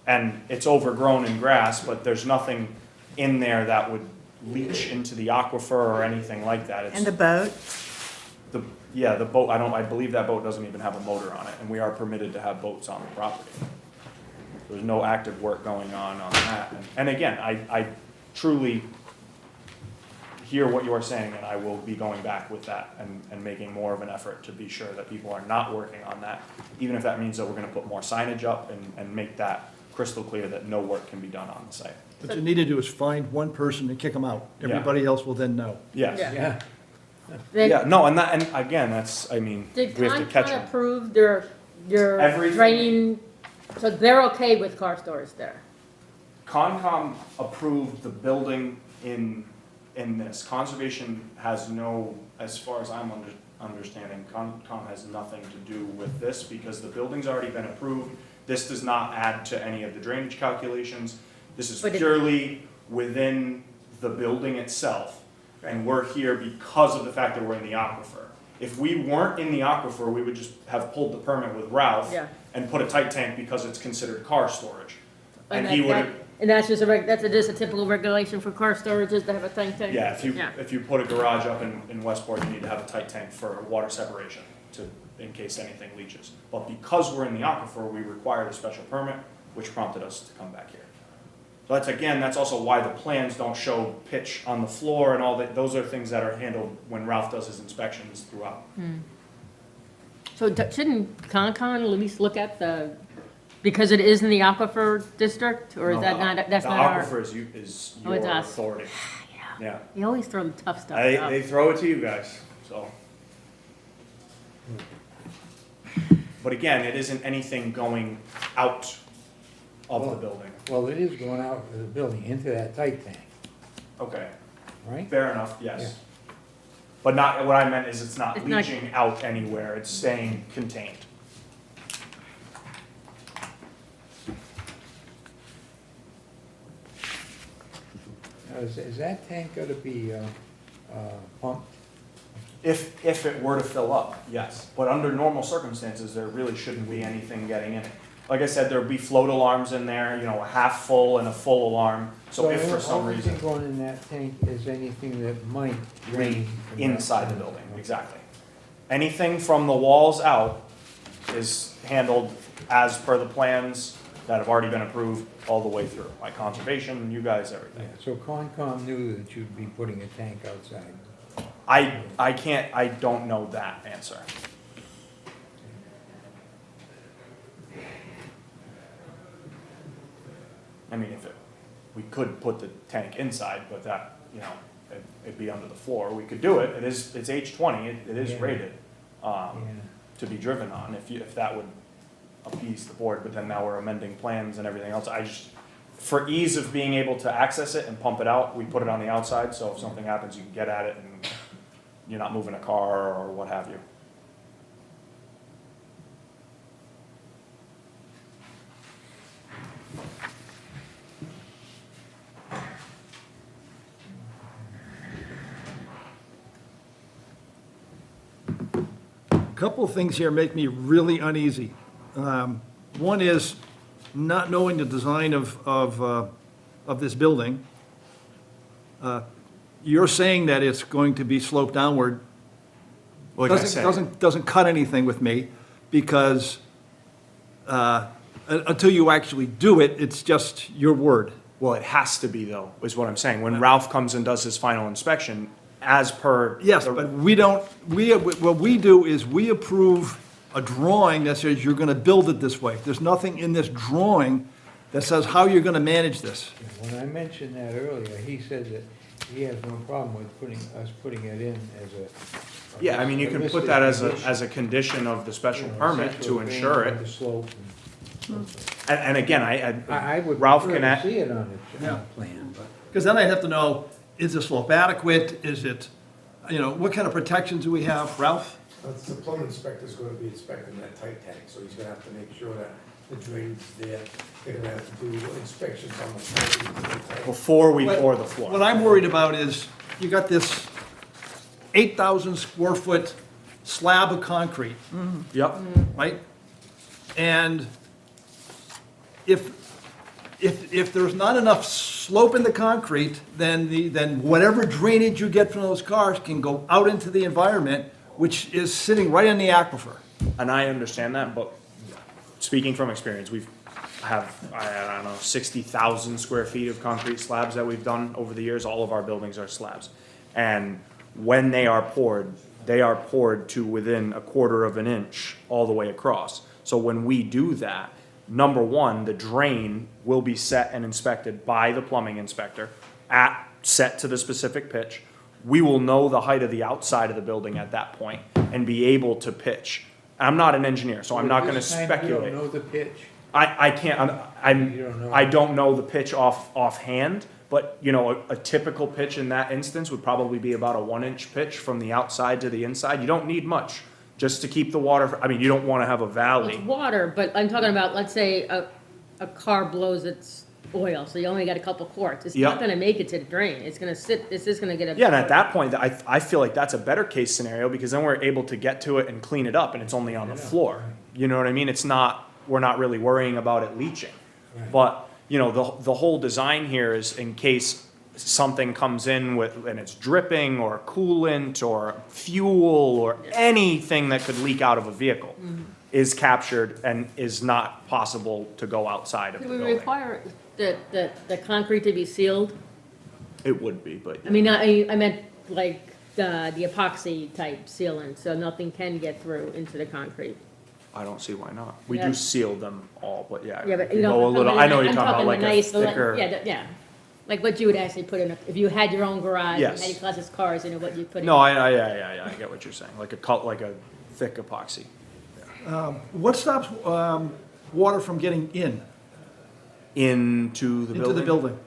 And it's overgrown in grass, but there's nothing in there that would leach into the aquifer or anything like that. It's And the boat, the boat, I believe that boat doesn't even have a motor on it, and we are permitted to have boats on the property. There's no active work going on that. And again, I truly hear what you're saying, and I will be going back with that and making more of an effort to be sure that people are not working on that, even if that means that we're gonna put more signage up and make that crystal clear that no work can be done on the site. What you need to do is find one person and kick them out. Yeah. Everybody else will then know. Yes. Yeah, Yeah, no, and again, that's, I mean, we Did have to catch Concom them. approve your Everything. drain, so they're okay with car storage there? Concom approved the building in this. Conservation has no, as far as I'm understanding, Concom has nothing to do with this because the building's already been approved. This does not add to any of the drainage calculations. This is But it- purely within the building itself. And we're here because of the fact that we're in the aquifer. If we weren't in the aquifer, we would just have pulled the permit with Ralph Yeah. and put a tight tank because it's considered car storage. And that- he would that- have, And that's just just a typical regulation for car storage is to have a tank tank? yeah, Yeah. if you put a garage up in Westport, you need to have a tight tank for water separation in case anything leaches. But because we're in the aquifer, we require a special permit, which prompted us to come back here. So that's also why the plans don't show pitch on the floor and all that. Those are things that are handled when Ralph does his inspections throughout. So shouldn't Concom at least look at because it is in the aquifer district, or is No, that the- not, that's not our? The aquifer is Oh, it's your us. authority. Yeah. You always throw the tough stuff They out. throw it to you guys, so. But again, it isn't anything going out of the building. well, it is going out of the building into that tight tank, Okay, right? fair enough, yes. But not, what I meant is it's not It's not- leaching out anywhere, it's staying contained. Now, is that tank gonna be, pumped? If it were to fill up, yes. But under normal circumstances, there really shouldn't be anything getting in it. Like I said, there'd be float alarms in there, a half full and a full alarm. So if for some reason, Everything going in that tank is anything that might drain from that inside the tank. building, exactly. Anything from the walls out is handled as per the plans that have already been approved all the way through, by conservation, you guys, Yeah, everything. so Concom knew that you'd be putting a tank outside. I don't know that answer. I mean, we could put the tank inside, but that, it'd be under the floor. We could do it. It's H20, it is Yeah. rated, Yeah. to be driven on, if that would appease the board, but then now we're amending plans and everything else. For ease of being able to access it and pump it out, we put it on the outside, so if something happens, you can get at it and you're not moving a car or what have you. A couple of things here make me really uneasy. One is not knowing the design of this building. You're saying that it's going to be sloped downward. Like I Doesn't- said, Doesn't cut anything with me, because until you actually do it, it's just your word. well, it has to be though, is what I'm saying. When Ralph comes and does his final inspection, as per. Yes, the- but what we do is we approve a drawing that says you're gonna build it this way. There's nothing in this drawing that says how you're gonna manage this. When I mentioned that earlier, he said that he has no problem with putting it in as a. Yeah, I mean, you can put that as a condition of the special permit to ensure The it. slope. And again, I would Ralph prefer can to add. see it on the Yeah. plan, but. Because then I'd have to know, is the slope adequate? Is it, what kind of protections do we have, Ralph? The plumbing inspector's gonna be inspecting that tight tank, so he's gonna have to make sure that the drain's there. They're gonna have to do inspections on the tank. Before we What- pour the What floor. I'm worried about is, you got this 8,000 square foot slab of concrete, Yep, right? And if there's not enough slope in the concrete, then whatever drainage you get from those cars can go out into the environment, which is sitting right in the aquifer. and I understand that, but speaking from experience, I don't know, 60,000 square feet of concrete slabs that we've done over the years. All of our buildings are slabs. And when they are poured to within a quarter of an inch all the way across. So when we do that, number one, the drain will be set and inspected by the plumbing inspector set to the specific pitch. We will know the height of the outside of the building at that point and be able to pitch. I'm not an engineer, so I'm not gonna This time speculate. You don't know the pitch? I can't, You don't know. I don't know the pitch offhand, but, you know, a typical pitch in that instance would probably be about a 1-inch pitch from the outside to the inside. You don't need much, just to keep the water, I mean, you don't wanna have a It's valley. water, but I'm talking about, let's say a car blows its oil, so you only got a couple quarts. It's not Yep. gonna make it to the drain. It's gonna sit, it's just gonna get a. Yeah, and at that point, I feel like that's a better case scenario, because then we're able to get to it and clean it up, and it's only on the floor. You know what I mean? It's not, we're not really worrying about it leaching. But, you know, the whole design here is in case something comes in with, and it's dripping, or coolant, or fuel, or anything that could leak out of a vehicle is captured and is not possible to go outside of Do the we building. require the concrete to be sealed? It would be, but I mean, I meant like the epoxy type sealant, so nothing can get through into the concrete. I don't see why not. We Yeah. do seal them all, but yeah. Yeah, but we you go don't. a little- I know what you're I'm talking about, the like a nice, thicker. Yeah, yeah, like what you would actually put in, if you had your own garage, and Yes. had your class's cars, you know, what you put in. No, yeah, I get what you're saying, like a thick epoxy. What stops water from getting Into the building? into the building?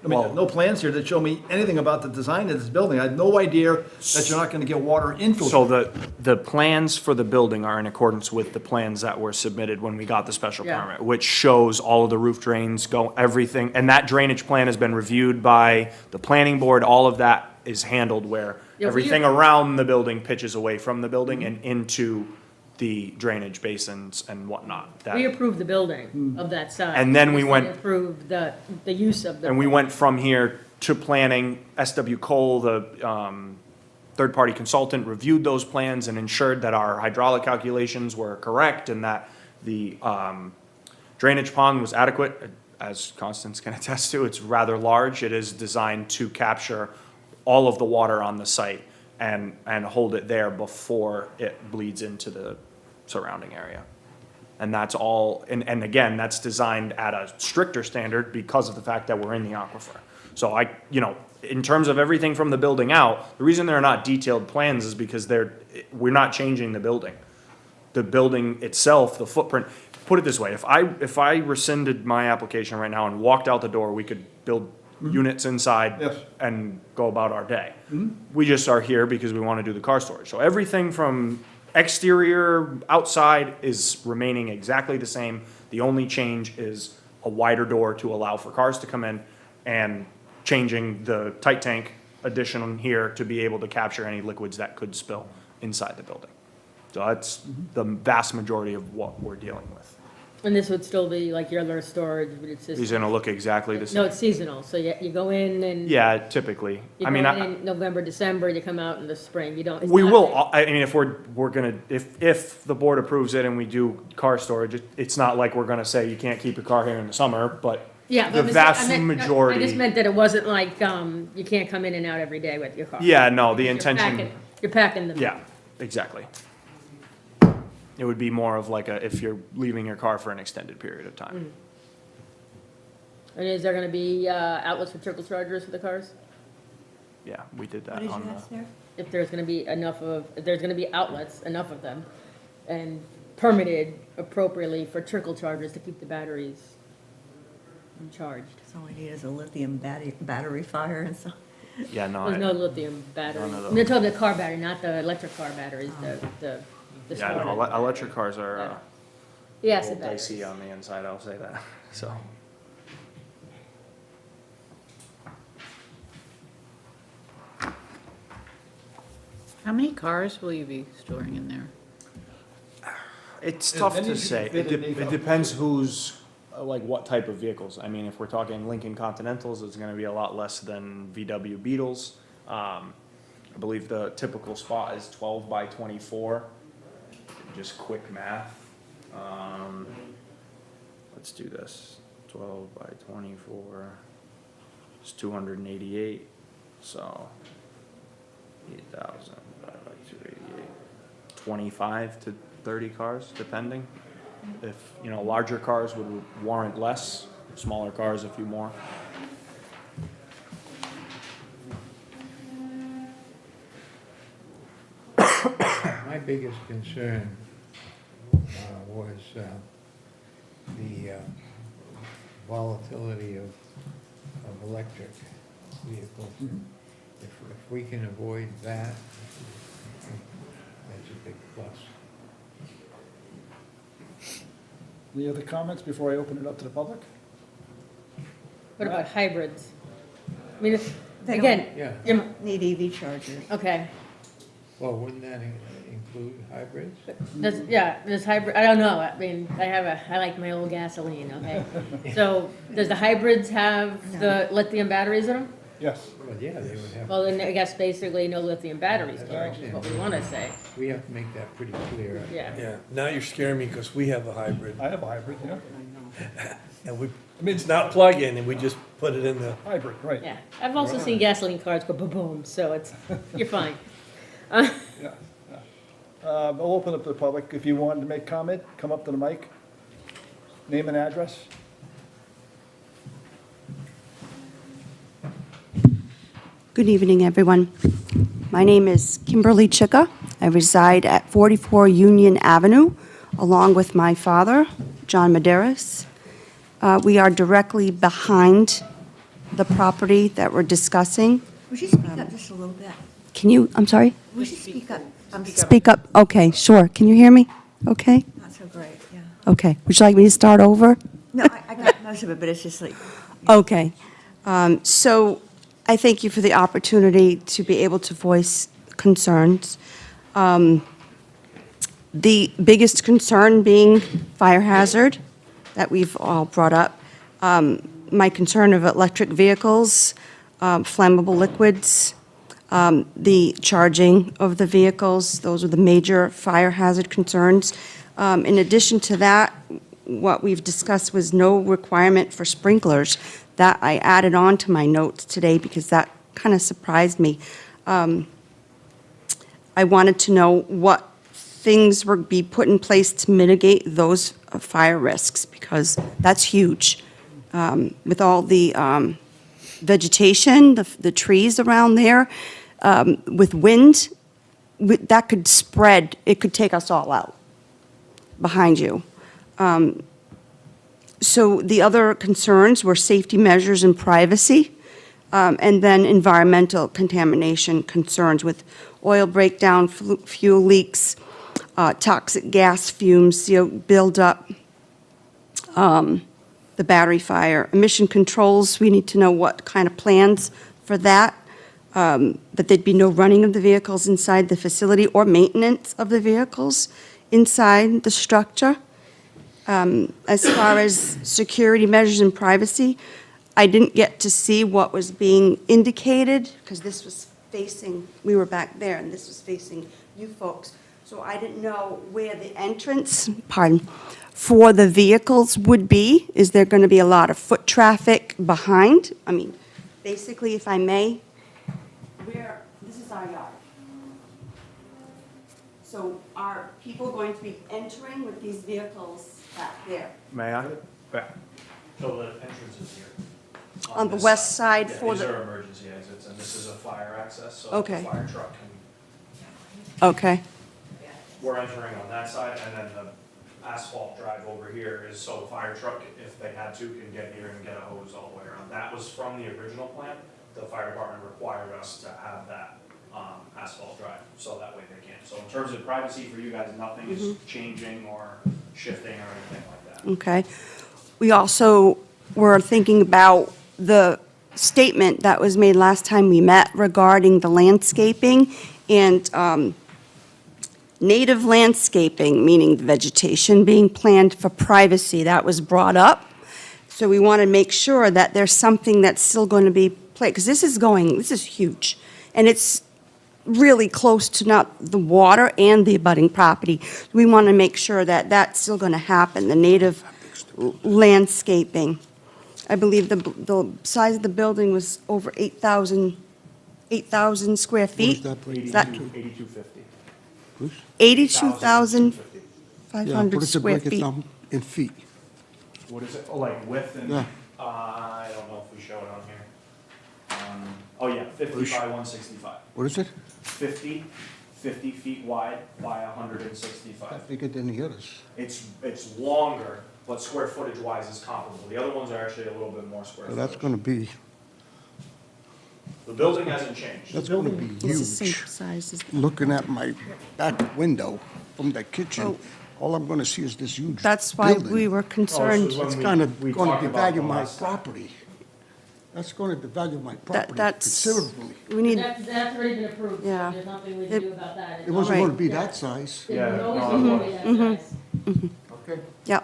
I mean, Well- no plans here that show me anything about the design of this building. I had no idea that you're not gonna get water infiltrating. So the plans for the building are in accordance with the plans that were submitted when we got the special Yeah. permit, which shows all of the roof drains, everything, and that drainage plan has been reviewed by the planning board. All of that is handled where Yeah, we- everything around the building pitches away from the building and into the drainage basins and whatnot. That- We approved the building of that size. And then we just went- didn't approve the use of the. And we went from here to planning. SW Cole, the third-party consultant, reviewed those plans and ensured that our hydraulic calculations were correct and that the drainage pond was adequate. As Constance can attest to, it's rather large. It is designed to capture all of the water on the site and hold it there before it bleeds into the surrounding area. And that's all, and again, that's designed at a stricter standard because of the fact that we're in the aquifer. So you know, in terms of everything from the building out, the reason they're not detailed plans is because we're not changing the building. The building itself, the footprint, put it this way, if I rescinded my application right now and walked out the door, we could build units inside Yes. and go about our day. We just are here because we want to do the car storage. So everything from exterior, outside is remaining exactly the same. The only change is a wider door to allow for cars to come in and changing the tight tank addition here to be able to capture any liquids that could spill inside the building. So that's the vast majority of what we're dealing with. And this would still be like your other storage, but it's These just, are gonna look exactly the no, same. it's seasonal, so you go in and. Yeah, typically. You I go mean, in in November, December, you come out in the spring, you don't. it's we not- will, I mean, if we're gonna, if the board approves it and we do car storage, it's not like we're gonna say you can't keep your car here in the summer, but Yeah. the but vast I just majority. meant that it wasn't like, you can't come in and out every day with your car. Yeah, no, the You're intention, packing- You're packing them. yeah, exactly. It would be more of like if you're leaving your car for an extended period of time. And is there gonna be, outlets for trickle chargers for the cars? Yeah, we did that What did on you the. ask there? If there's gonna be if there's gonna be outlets, enough of them, and permitted appropriately for trickle chargers to keep the batteries charged. So all we need is a lithium battery fire and so. Yeah, no, There's no I- lithium battery. None of those. I'm talking the car battery, not the electric car batteries, the yeah, no, starter. electric cars are a The little acid dicey batteries. on the inside, I'll say that, so. How many cars will you be storing in there? It's As tough many to as you say. can fit in It each depends who's, like, what type of vehicles. I mean, if we're talking Lincoln Continentals, it's gonna be a lot less than VW Beetles. I believe the typical spot is 12 by 24. Just quick math. Let's do this. 12 by 24 is 288, so 8,000 divided by 288. 25 to 30 cars, depending. If, you know, larger cars would warrant less, smaller cars a few more. My biggest concern was the volatility of electric vehicles. If we can avoid that, that's a big plus. Any other comments before I open it up to the public? What about hybrids? I mean, They don't- again, Yeah. you're- Need EV chargers. okay, Well, wouldn't that include hybrids? does hybrid, I don't know, I mean, I like my old gasoline, okay? So, does the hybrids have the lithium batteries in them? Yes. Well, yeah, they would have, Well, then I guess basically no lithium battery storage is what we wanna say, we have to make that pretty clear. yeah. Yeah, now you're scaring me because we have a hybrid. I have a hybrid, yeah. And it's not plug-in and we just put it in the, Hybrid, right. Yeah, I've also seen gasoline cars go boom, so it's, you're fine. Yeah. Yeah. I'll open up to the public. If you wanted to make comment, come up to the mic. Name and address. Good evening, everyone. My name is Kimberly Chicka. I reside at 44 Union Avenue, along with my father, John Maderas. We are directly behind the property that we're discussing. Would you speak up just a little bit? Can you, I'm sorry? Would you speak up? I'm sorry, Speak up. Okay, sure. Can you hear me? Okay? not so great, yeah. Okay. Would you like me to start over? No, I got most of it, but it's just like, Okay. So I thank you for the opportunity to be able to voice concerns. The biggest concern being fire hazard that we've all brought up. My concern of electric vehicles, flammable liquids, the charging of the vehicles, those are the major fire hazard concerns. In addition to that, what we've discussed was no requirement for sprinklers. That I added on to my notes today because that kind of surprised me. I wanted to know what things would be put in place to mitigate those fire risks, because that's huge. With all the vegetation, the trees around there, with wind, that could spread, it could take us all out behind you. So the other concerns were safety measures and privacy, and then environmental contamination concerns with oil breakdown, fuel leaks, toxic gas fumes, CO buildup, the battery fire. Emission controls, we need to know what kind of plans for that, that there'd be no running of the vehicles inside the facility or maintenance of the vehicles inside the structure. As far as security measures and privacy, I didn't get to see what was being indicated, because this was facing, we were back there, and this was facing you folks. So I didn't know where the entrance, for the vehicles would be. Is there going to be a lot of foot traffic behind? I mean, basically, if I may, this is our yard. So are people going to be entering with these vehicles back there? May I? So the entrance is here. On the this west side Yeah, for these the- are emergency exits, and this is a fire access, so Okay. the fire truck can, Okay, we're entering on that side, and then the asphalt drive over here is so the fire truck, if they had to, can get here and get a hose all the way around. That was from the original plan. The fire department required us to have that, asphalt drive, so that way they can. So in terms of privacy for you guys, nothing is changing or shifting or anything like that. okay. We also were thinking about the statement that was made last time we met regarding the landscaping and native landscaping, meaning the vegetation being planned for privacy. That was brought up. So we want to make sure that there's something that's still going to be played, because this is huge. And it's really close to not the water and the abutting property. We want to make sure that that's still going to happen, the native landscaping. I believe the size of the building was over 8,000 square feet. Is that 8250. 82,500 Yeah, what is it, square break it feet? down? in feet? What is it, oh, like width and, Yeah. I don't know if we show it on here. Oh yeah, 50 by 165. What is it? 50 feet wide by 165. Bigger than the others. It's longer, but square footage wise is comparable. The other ones are actually a little bit more square So footage. that's gonna be, The building hasn't changed. that's gonna be It's the same huge. size as, Looking at my back window from the kitchen, all I'm gonna see is this huge that's why building. we were concerned. when It's we- gonna we gonna talked about devalue the my last time. property. That's gonna devalue my property That's, considerably. we need, That's already been approved, so Yeah. there's nothing we can do about that. It wasn't gonna Right. be that size. It Yeah, was always no, going to it be that size. Okay. yeah,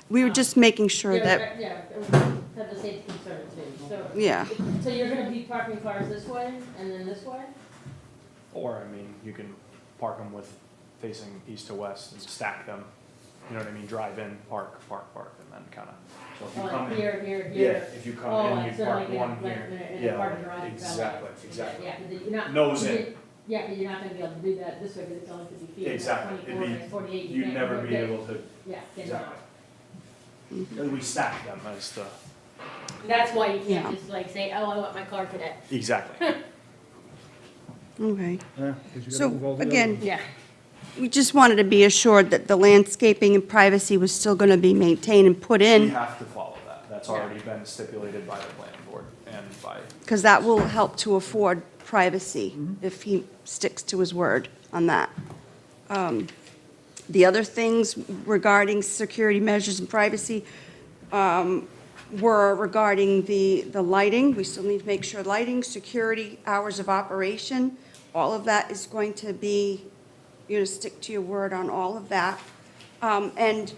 we were just making sure that, Yeah, it was, had the same concern too, so. yeah. So you're gonna be parking cars this way and then this way? Or, I mean, you can park them with facing east to west and stack them. You know what I mean? Drive in, park, and then kind of. So if you Oh, come like in. here, here, Yeah, here. if you Oh, come in, like, you so park like in a- one like here. in a Yeah, parking garage, exactly, so- exactly. Yeah, but you're not. Nose in. Yeah, but you're not gonna be able to do that this way, because it's only 50 feet. Exactly. It'd 24, be- that's 48. You'd can't never go be big. able to, Yeah, cannot. exactly. And we stack them as the, That's why you Yeah. can't just like say, oh, I want my car today. exactly. Okay. Yeah, 'cause you gotta So move all the other again, ones. Yeah. we just wanted to be assured that the landscaping and privacy was still going to be maintained and put We in, have to follow that. That's already been stipulated by the planning board and by, because that will help to afford privacy if he sticks to his word on that. The other things regarding security measures and privacy were regarding the lighting. We still need to make sure lighting, security, hours of operation, all of that is going to be, you're going to stick to your word on all of that. And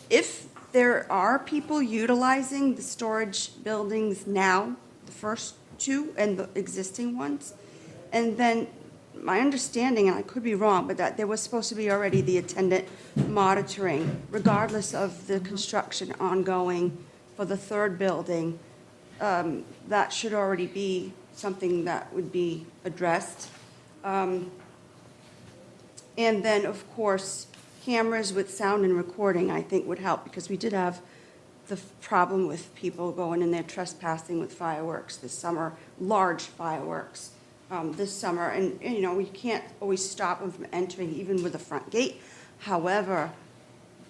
if there are people utilizing the storage buildings now, the first two and the existing ones, and then my understanding, and I could be wrong, but that there was supposed to be already the attendant monitoring, regardless of the construction ongoing for the third building, that should already be something that would be addressed. And then, of course, cameras with sound and recording, I think would help, because we did have the problem with people going in there trespassing with fireworks this summer, large fireworks this summer. And, you know, we can't always stop them from entering, even with the front gate. However,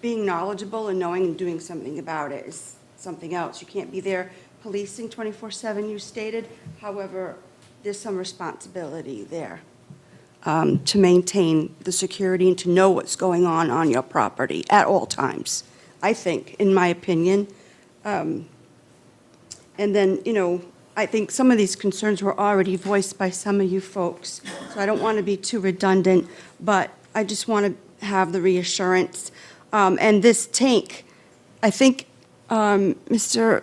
being knowledgeable and knowing and doing something about it is something else. You can't be there policing 24/7, you stated. However, there's some responsibility there to maintain the security and to know what's going on your property at all times, I think, in my opinion. And then, you know, I think some of these concerns were already voiced by some of you folks, so I don't want to be too redundant, but I just want to have the reassurance. And this tank, I think, Mr.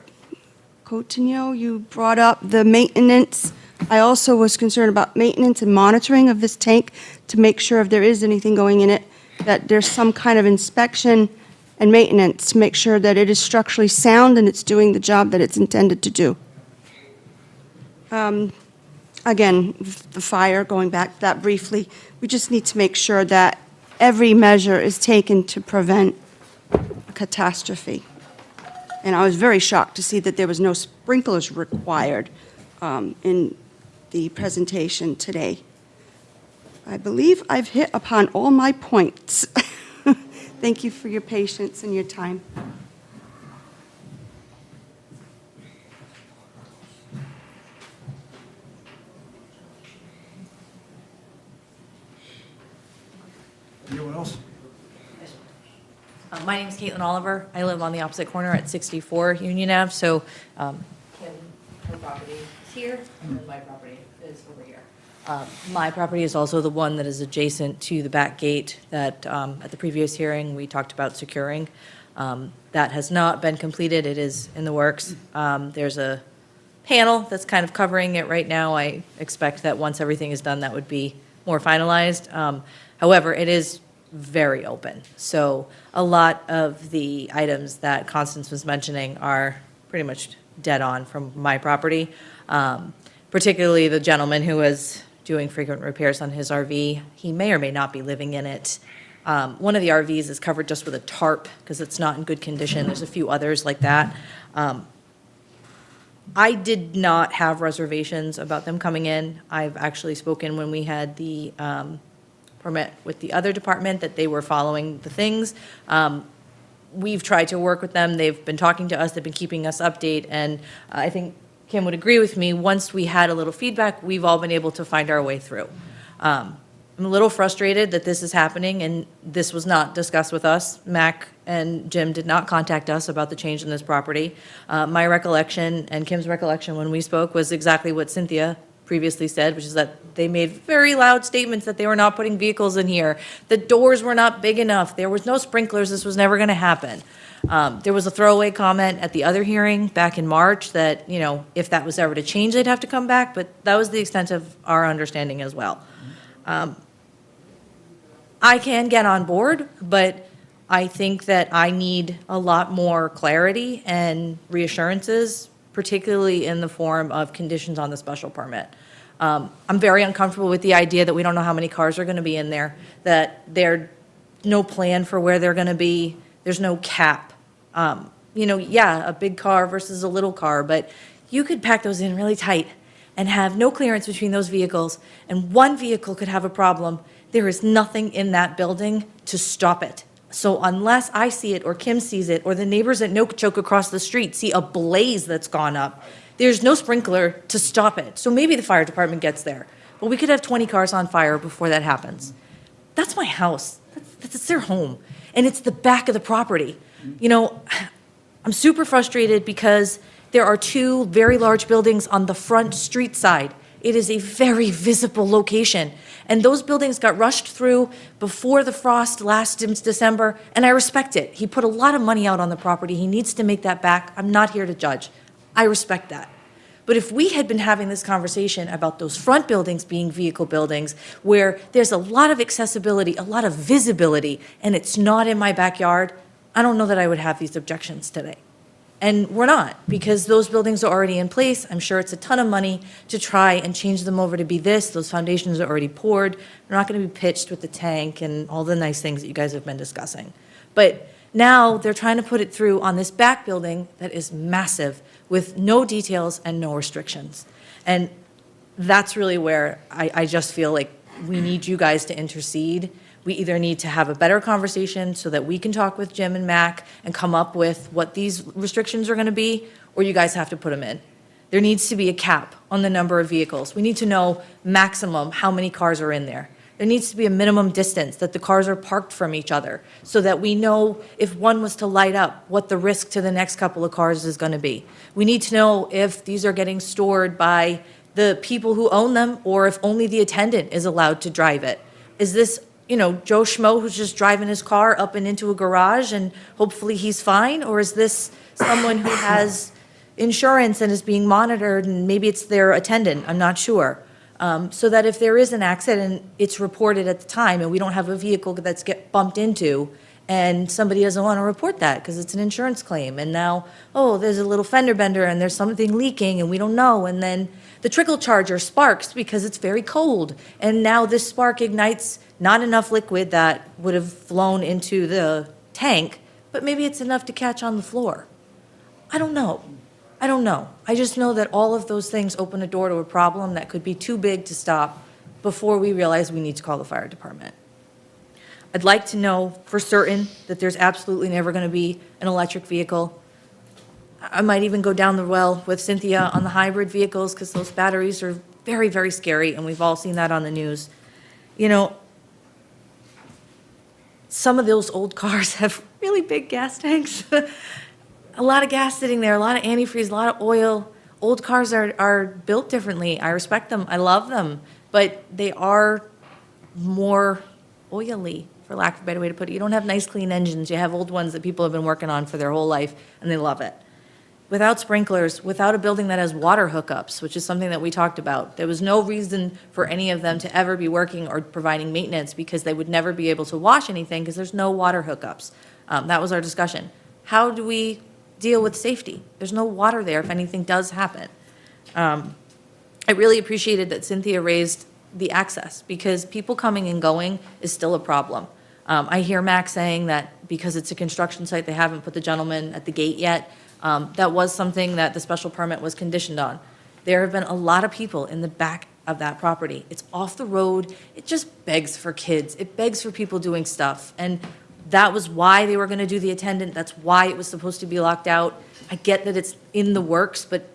Coutinho, you brought up the maintenance. I also was concerned about maintenance and monitoring of this tank to make sure if there is anything going in it, that there's some kind of inspection and maintenance to make sure that it is structurally sound and it's doing the job that it's intended to do. Again, the fire, going back to that briefly, we just need to make sure that every measure is taken to prevent a catastrophe. And I was very shocked to see that there was no sprinklers required in the presentation today. I believe I've hit upon all my points. Thank you for your patience and your time. Anyone else? My name's Caitlin Oliver. I live on the opposite corner at 64 Union Ave, so her property is here, and then my property is over here. My property is also the one that is adjacent to the back gate that, at the previous hearing, we talked about securing. That has not been completed. It is in the works. There's a panel that's kind of covering it right now. I expect that once everything is done, that would be more finalized. However, it is very open. So a lot of the items that Constance was mentioning are pretty much dead on from my property. Particularly the gentleman who was doing frequent repairs on his RV. He may or may not be living in it. One of the RVs is covered just with a tarp because it's not in good condition. There's a few others like that. I did not have reservations about them coming in. I've actually spoken when we had the permit with the other department that they were following the things. We've tried to work with them. They've been talking to us. They've been keeping us update. And I think Kim would agree with me. Once we had a little feedback, we've all been able to find our way through. I'm a little frustrated that this is happening, and this was not discussed with us. Mac and Jim did not contact us about the change in this property. My recollection and Kim's recollection when we spoke was exactly what Cynthia previously said, which is that they made very loud statements that they were not putting vehicles in here. The doors were not big enough. There was no sprinklers. This was never going to happen. There was a throwaway comment at the other hearing back in March that, you know, if that was ever to change, they'd have to come back, but that was the extent of our understanding as well. I can get on board, but I think that I need a lot more clarity and reassurances, particularly in the form of conditions on the special permit. I'm very uncomfortable with the idea that we don't know how many cars are going to be in there, that there's no plan for where they're going to be, there's no cap. You know, yeah, a big car versus a little car, but you could pack those in really tight and have no clearance between those vehicles, and one vehicle could have a problem. There is nothing in that building to stop it. So unless I see it, or Kim sees it, or the neighbors at Nookchoke across the street see a blaze that's gone up, there's no sprinkler to stop it. So maybe the fire department gets there, but we could have 20 cars on fire before that happens. That's my house. That's their home, and it's the back of the property. You know, I'm super frustrated because there are two very large buildings on the front street side. It is a very visible location. And those buildings got rushed through before the frost last December, and I respect it. He put a lot of money out on the property. He needs to make that back. I'm not here to judge. I respect that. But if we had been having this conversation about those front buildings being vehicle buildings, where there's a lot of accessibility, a lot of visibility, and it's not in my backyard, I don't know that I would have these objections today. And we're not, because those buildings are already in place. I'm sure it's a ton of money to try and change them over to be this. Those foundations are already poured. They're not going to be pitched with the tank and all the nice things that you guys have been discussing. But now they're trying to put it through on this back building that is massive with no details and no restrictions. And that's really where I just feel like we need you guys to intercede. We either need to have a better conversation so that we can talk with Jim and Mac and come up with what these restrictions are going to be, or you guys have to put them in. There needs to be a cap on the number of vehicles. We need to know maximum how many cars are in there. There needs to be a minimum distance that the cars are parked from each other so that we know if one was to light up, what the risk to the next couple of cars is going to be. We need to know if these are getting stored by the people who own them or if only the attendant is allowed to drive it. Is this, you know, Joe Schmo who's just driving his car up and into a garage and hopefully he's fine? Or is this someone who has insurance and is being monitored and maybe it's their attendant? I'm not sure. So that if there is an accident, it's reported at the time and we don't have a vehicle that's get bumped into and somebody doesn't want to report that because it's an insurance claim. And now, oh, there's a little fender bender and there's something leaking and we don't know. And then the trickle charger sparks because it's very cold. And now this spark ignites not enough liquid that would have flown into the tank, but maybe it's enough to catch on the floor. I don't know. I just know that all of those things open a door to a problem that could be too big to stop before we realize we need to call the fire department. I'd like to know for certain that there's absolutely never going to be an electric vehicle. I might even go down the well with Cynthia on the hybrid vehicles because those batteries are very, very scary, and we've all seen that on the news. You know, some of those old cars have really big gas tanks. A lot of gas sitting there, a lot of antifreeze, a lot of oil. Old cars are built differently. I respect them. I love them. But they are more oily, for lack of a better way to put it. You don't have nice, clean engines. You have old ones that people have been working on for their whole life, and they love it. Without sprinklers, without a building that has water hookups, which is something that we talked about, there was no reason for any of them to ever be working or providing maintenance because they would never be able to wash anything because there's no water hookups. That was our discussion. How do we deal with safety? There's no water there if anything does happen. I really appreciated that Cynthia raised the access because people coming and going is still a problem. I hear Mac saying that because it's a construction site, they haven't put the gentleman at the gate yet. That was something that the special permit was conditioned on. There have been a lot of people in the back of that property. It's off the road. It just begs for kids. It begs for people doing stuff. And that was why they were going to do the attendant. That's why it was supposed to be locked out. I get that it's in the works, but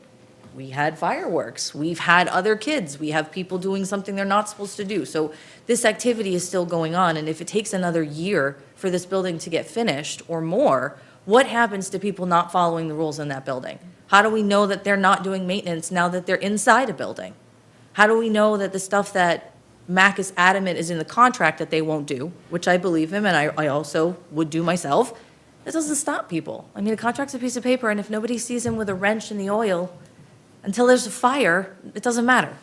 we had fireworks. We've had other kids. We have people doing something they're not supposed to do. So this activity is still going on. And if it takes another year for this building to get finished or more, what happens to people not following the rules in that building? How do we know that they're not doing maintenance now that they're inside a building? How do we know that the stuff that Mac is adamant is in the contract that they won't do, which I believe him and I also would do myself, it doesn't stop people. I mean, a contract's a piece of paper, and if nobody sees him with a wrench in the oil, until there's a fire, it doesn't matter.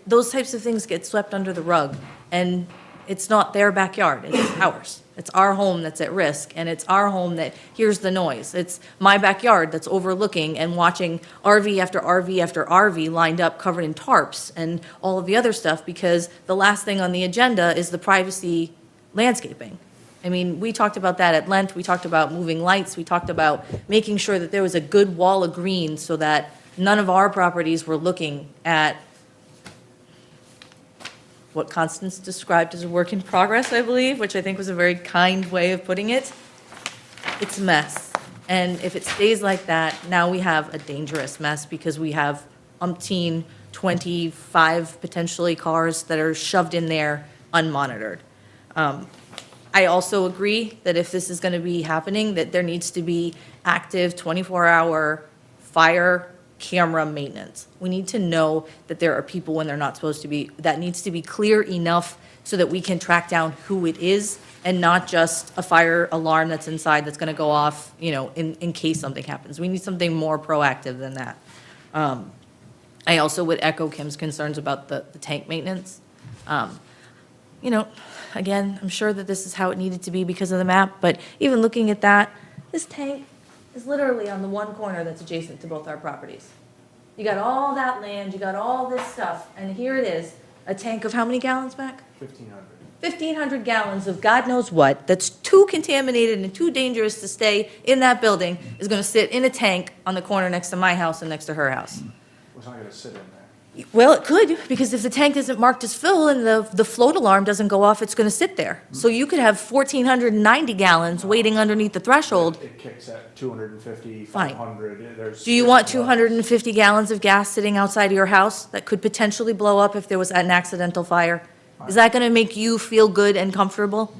Those types of things get swept under the rug, and it's not their backyard, it's ours. It's our home that's at risk, and it's our home that hears the noise. It's my backyard that's overlooking and watching RV after RV after RV lined up covered in tarps and all of the other stuff, because the last thing on the agenda is the privacy landscaping. I mean, we talked about that at length. We talked about moving lights. We talked about making sure that there was a good wall of green so that none of our properties were looking at what Constance described as a work in progress, I believe, which I think was a very kind way of putting it. It's a mess. And if it stays like that, now we have a dangerous mess because we have 25 potentially cars that are shoved in there unmonitored. I also agree that if this is going to be happening, that there needs to be active 24-hour fire camera maintenance. We need to know that there are people when they're not supposed to be. That needs to be clear enough so that we can track down who it is and not just a fire alarm that's inside that's going to go off, in case something happens. We need something more proactive than that. I also would echo Kim's concerns about the tank maintenance. Again, I'm sure that this is how it needed to be because of the map, but even looking at that, this tank is literally on the one corner that's adjacent to both our properties. You got all that land, you got all this stuff, and here it is, a tank of how many gallons, Mac? 1,500. 1,500 gallons of God knows what, that's too contaminated and too dangerous to stay in that building, is gonna sit in a tank on the corner next to my house and next to her house. It's not gonna sit in there. Well, it could, because if the tank isn't marked as full and the float alarm doesn't go off, it's gonna sit there. So you could have 1,490 gallons waiting underneath the threshold. It kicks at 250, Fine. 500. There's Do you want 250 gallons of gas sitting outside of your house that could potentially blow up if there was an accidental fire? Is that gonna make you feel good and comfortable?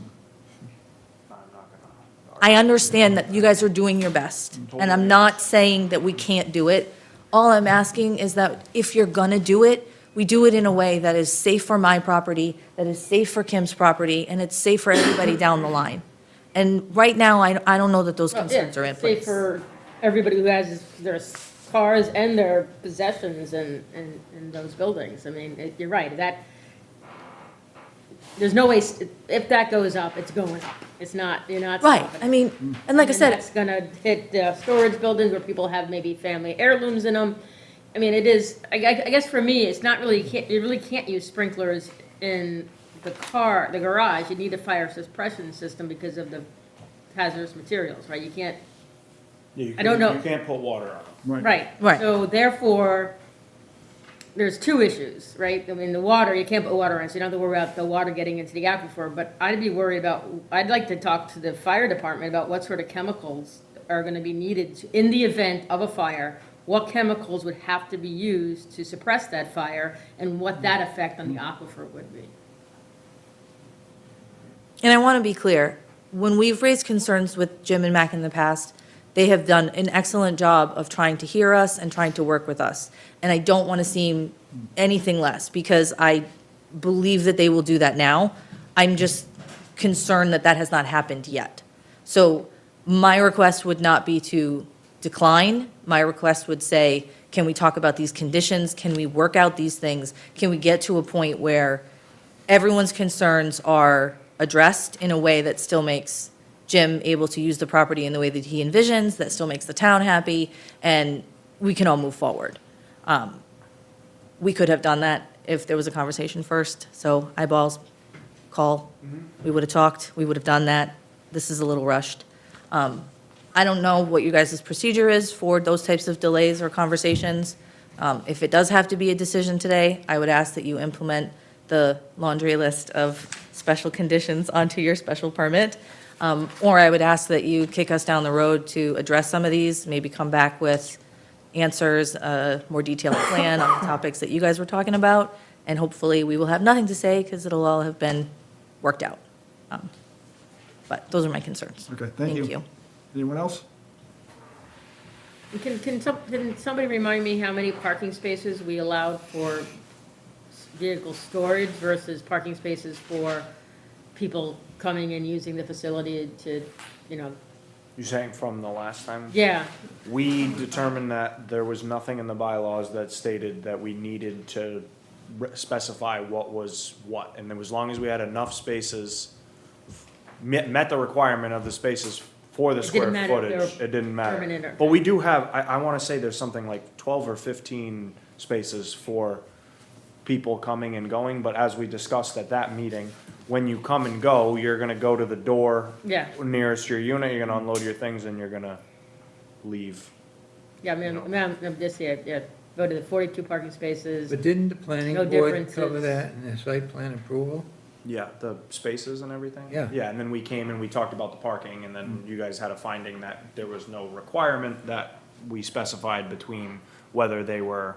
I understand that you guys are doing your best, and I'm not saying that we can't do it. All I'm asking is that if you're gonna do it, we do it in a way that is safe for my property, that is safe for Kim's property, and it's safe for everybody down the line. And right now, I don't know that those concerns are in place. Safe for everybody who has their cars and their possessions in those buildings. I mean, you're right, there's no way, if that goes up, it's going up. It's not, you're not Right, stopping it. I mean, and like I said, It's gonna hit storage buildings where people have maybe family heirlooms in them. I mean, it is, I guess for me, it's not really, you really can't use sprinklers in the garage. You need a fire suppression system because of the hazardous materials, right? You can't, I don't know. You can't put water on them. Right. Right. So therefore, there's two issues, right? I mean, the water, you can't put water in, so you don't have to worry about the water getting into the aquifer, but I'd be worried about, I'd like to talk to the fire department about what sort of chemicals are gonna be needed in the event of a fire, what chemicals would have to be used to suppress that fire, and what that effect on the aquifer would be. and I wanna be clear, when we've raised concerns with Jim and Mac in the past, they have done an excellent job of trying to hear us and trying to work with us. And I don't want to seem anything less, because I believe that they will do that now. I'm just concerned that that has not happened yet. So my request would not be to decline. My request would say, can we talk about these conditions? Can we work out these things? Can we get to a point where everyone's concerns are addressed in a way that still makes Jim able to use the property in the way that he envisions, that still makes the town happy, and we can all move forward. We could have done that if there was a conversation first, so eyeballs, call. We would have talked, we would have done that. This is a little rushed. I don't know what you guys' procedure is for those types of delays or conversations. If it does have to be a decision today, I would ask that you implement the laundry list of special conditions onto your special permit. Or I would ask that you kick us down the road to address some of these, maybe come back with answers, a more detailed plan on the topics that you guys were talking about, and hopefully we will have nothing to say because it'll all have been worked out. But those are my concerns. Okay, thank you. Anyone else? Can somebody remind me how many parking spaces we allowed for vehicle storage versus parking spaces for people coming and using the facility to, You saying from the last time? yeah, We determined that there was nothing in the bylaws that stated that we needed to specify what was what. And as long as we had enough spaces, met the requirement of the spaces for the It square didn't matter if they were footage, it didn't matter. permanent or- But we do have, I wanna say there's something like 12 or 15 spaces for people coming and going, but as we discussed at that meeting, when you come and go, you're gonna go to the door yeah, nearest your unit, you're gonna unload your things, and you're gonna leave. yeah, I'm just here, yeah, go to the 42 parking spaces. But didn't the planning No board differences. cover that in the site plan approval? Yeah, the spaces and everything? Yeah. Yeah, and then we came and we talked about the parking, and then you guys had a finding that there was no requirement that we specified between whether they were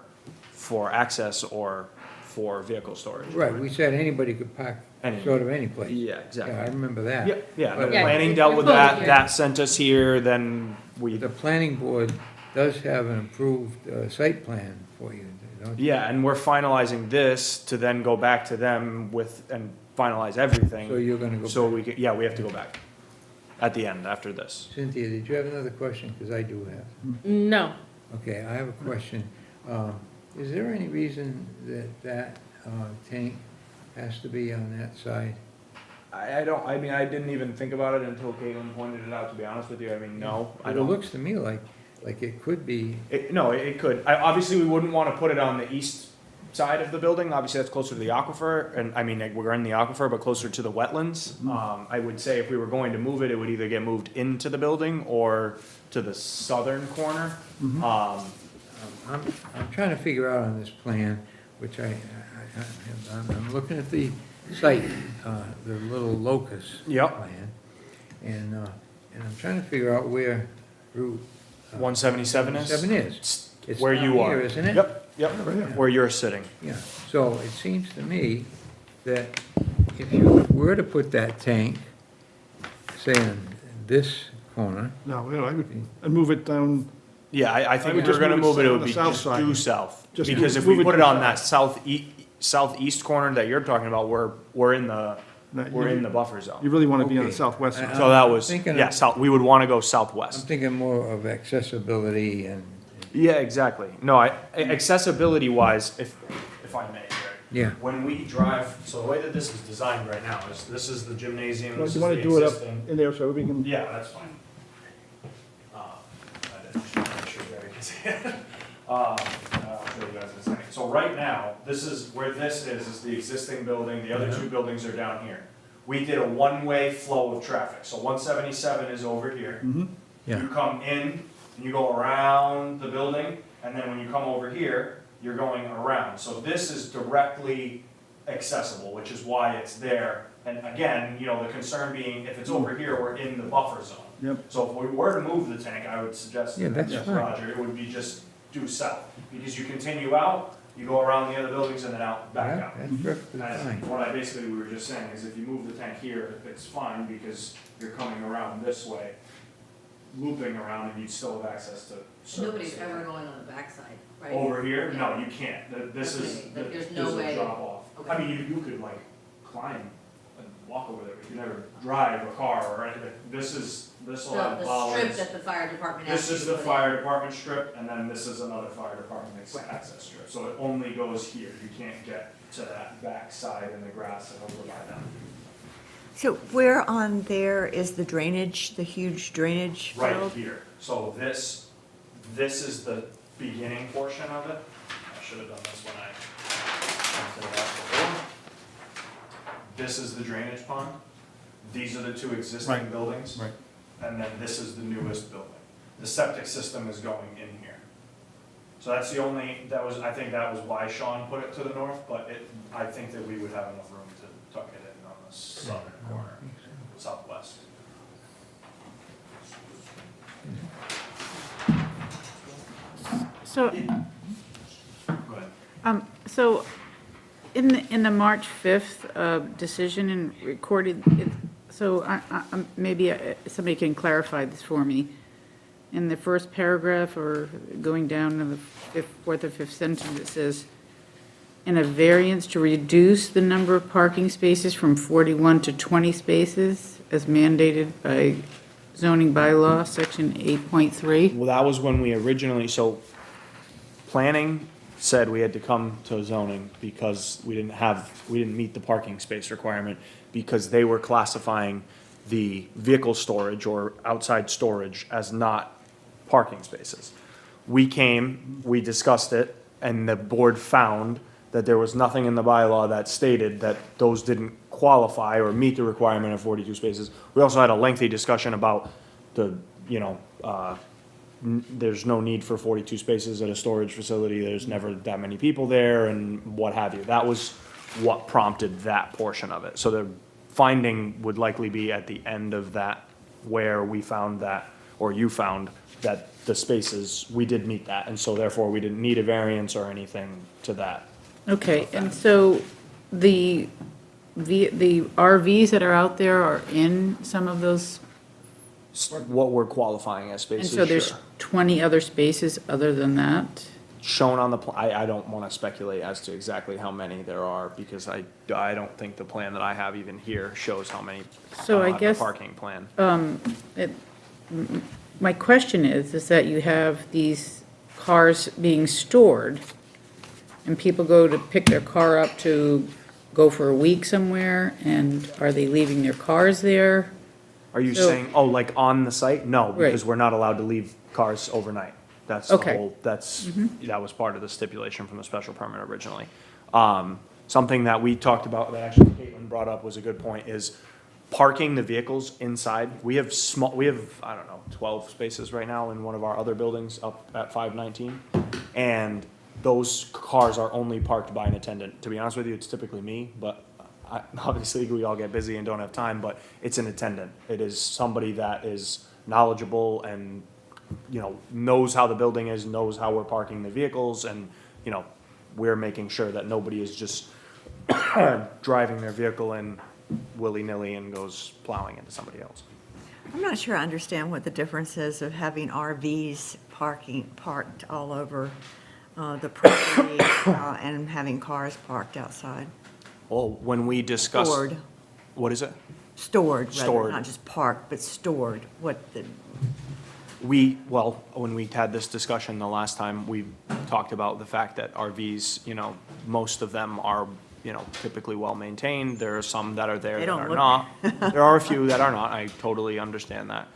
for access or for vehicle storage. Right, we said anybody could park Any- sort of any place. Yeah, exactly. Yeah, I remember that. Yeah, yeah, the But Yeah, planning it's dealt with included that, here. that sent us here, then we, The planning board does have an approved site plan for you, don't you? yeah, and we're finalizing this to then go back to them with, and finalize everything. So you're gonna go So back. we could, yeah, we have to go back at the end, after this. Cynthia, did you have another question? Because I do have. No, Okay, I have a question. Is there any reason that tank has to be on that side? I don't, I mean, I didn't even think about it until Caitlin pointed it out, to be honest with you, I mean, no, I It don't. looks to me like it could be, No, it could, obviously, we wouldn't wanna put it on the east side of the building, obviously, that's closer to the aquifer, and, I mean, like, we're in the aquifer, but closer to the wetlands. I would say if we were going to move it, it would either get moved into the building or to the southern corner. I'm trying to figure out on this plan, which I'm looking at the site, the little locus Yep. plan. And I'm trying to figure out where Route 177 is? 7 is. It's Where down you are. here, isn't it? Yep, yep, where you're sitting. Yeah, so it seems to me that if you were to put that tank, say in this corner, No, I'd move it down, Yeah, I think would if we were just gonna move it move it, it on would the be south just side. due south. Just Because if move we it put it due on that southeast corner that you're talking about, we're in the, No, we're you- in the buffer you zone. really want to be on the Okay. southwest side. So that was, thinking yeah, of- south, we would wanna go I'm southwest. thinking more of accessibility and, Yeah, exactly. No, accessibility wise, if I may, Jerry. yeah. When we drive, so the way that this is designed right now is, this is the gymnasium, Well, this you is want the to do it up existing. in there so we can, Yeah, that's fine. I just wanna make sure Jerry can see it. I'll show you guys in a second. So right now, this is, where this is the existing building, the other two buildings are down here. We did a one-way flow of traffic, so 177 is over here. Yeah. You come in, and you go around the building, and then when you come over here, you're going around. So this is directly accessible, which is why it's there. And again, the concern being, if it's over here, we're in the buffer zone. Yep. So if we were to move the tank, I would suggest, Yeah, that's fine. Roger, it would be just due south. Because you continue out, you go around the other buildings and then out, back Yeah, out. that's perfectly And fine. what I basically, we were just saying is if you move the tank here, it's fine because you're coming around this way, looping around, and you'd still have access to service. going on the backside, right? Over here, no, you can't, this is, Okay, like, there's this no is a way. drop off. I Okay. mean, you could like climb and walk over there, but you never drive a car or anything. This will have bollards. the fire department This is the fire department strip, and then this is another fire department access strip, so it only goes here, you can't get to that back side in the grass and over by them. So where on there is the drainage, the huge drainage Right field? here, so this is the beginning portion of it. I should have done this when I pointed it out before. this is the drainage pond, these are the two existing Right. buildings. Right. And then this is the newest building. The septic system is going in here. So that's the only, I think that was why Sean put it to the north, but I think that we would have enough room to tuck it in on the southern corner, southwest. So, Go ahead. so in the March 5th decision and recorded, so maybe somebody can clarify this for me. In the first paragraph or going down to the fourth or fifth sentence, it says, in a variance to reduce the number of parking spaces from 41 to 20 spaces as mandated by zoning bylaw, section 8.3. Well, that was when we originally, so planning said we had to come to zoning because we didn't meet the parking space requirement because they were classifying the vehicle storage or outside storage as not parking spaces. We came, we discussed it, and the board found that there was nothing in the bylaw that stated that those didn't qualify or meet the requirement of 42 spaces. We also had a lengthy discussion about the, there's no need for 42 spaces at a storage facility, there's never that many people there, and what have you. That was what prompted that portion of it. So the finding would likely be at the end of that, where we found that, or you found that the spaces, we did meet that, and so therefore we didn't need a variance or anything to that. Okay, and so the RVs that are out there are in some of those, What we're qualifying as and spaces, so there's sure. 20 other spaces other than that? Shown on the, I don't want to speculate as to exactly how many there are, because I don't think the plan that I have even here shows how many. So I on the guess, parking plan. My question is that you have these cars being stored, and people go to pick their car up to go for a week somewhere, and are they leaving their cars there? Are you So- saying, oh, like on the site? No, because Right. we're not allowed to leave cars overnight. That's the Okay. whole, that was part of the stipulation from the special permit originally. Something that we talked about, that actually Caitlin brought up was a good point, is parking the vehicles inside. We have, I don't know, 12 spaces right now in one of our other buildings up at 519. And those cars are only parked by an attendant. To be honest with you, it's typically me, but obviously we all get busy and don't have time, but it's an attendant. It is somebody that is knowledgeable and, knows how the building is, knows how we're parking the vehicles, and, we're making sure that nobody is just driving their vehicle in willy-nilly and goes plowing into somebody else. I'm not sure I understand what the difference is of having RVs parked all over the property and having cars parked outside. Well, when we discussed. Stored. What is it? Stored, rather, Stored. not just parked, but stored. When we had this discussion the last time, we talked about the fact that RVs, most of them are, typically well-maintained. There are some that are there They that don't are look- not. There are a few that are not. I totally understand that.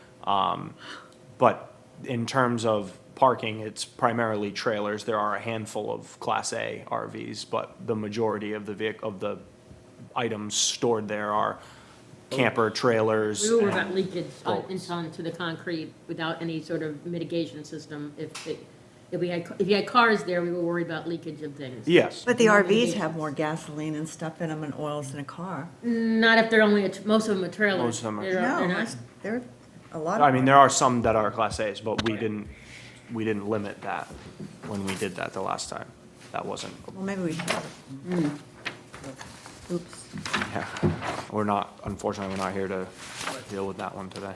But in terms of parking, it's primarily trailers. There are a handful of Class A RVs, but the majority of the items stored there are camper trailers. We were worried and about leakage boats. into the concrete without any sort of mitigation system. If you had cars there, we were worried about leakage of things. Yes. But the No RVs mitigation. have more gasoline and stuff in them and oils than a car. Not if they're only, most of them are trailers. Most of them are- They're No, not- there are a lot of. I mean, there are some that are Class As, but we didn't limit that when we did that the last time. That wasn't, Well, maybe we should. Oops. yeah. Unfortunately, we're not here to deal with that one today.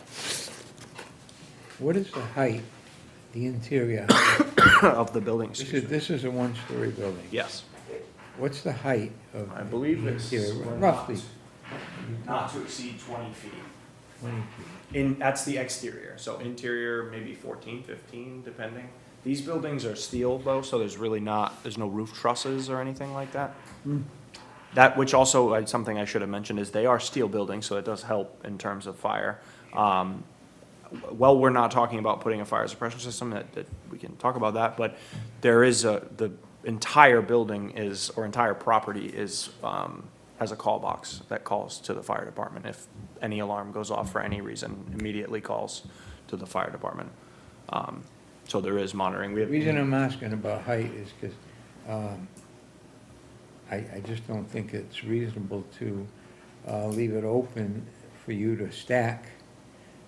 What is the height, the interior? Of the building, excuse me. This is a one-story building. Yes. What's the height of? I believe the it's interior? Roughly. Not to exceed 20 feet. 20 feet. That's the exterior, so interior, maybe 14, 15, depending. These buildings are steel though, so there's no roof trusses or anything like that. That, which also, something I should have mentioned, is they are steel buildings, so it does help in terms of fire. Well, we're not talking about putting a fire suppression system, that we can talk about that, but there is the entire building or entire property is has a call box that calls to the fire department. If any alarm goes off for any reason, immediately calls to the fire department. So there is monitoring. We The have. reason I'm asking about height is because I just don't think it's reasonable to leave it open for you to stack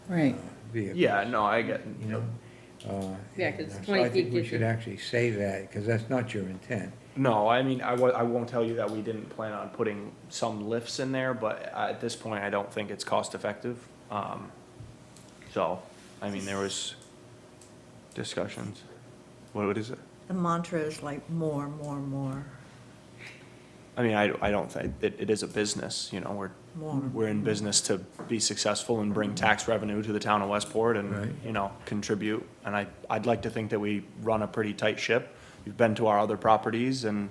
Right. vehicles. Yeah, no, I get, You know? Yeah, 'cause and 20 so I think feet we gives should you- actually say that, because that's not your intent. no, I mean, I won't tell you that we didn't plan on putting some lifts in there, but at this point, I don't think it's cost effective. So, I mean, there was discussions. What is it? The mantra is like more, more, more, I mean, I don't think, it is a business, you know, more. we're in business to be successful and bring tax revenue to the town of Westport Right. and, you know, contribute. And I'd like to think that we run a pretty tight ship. You've been to our other properties and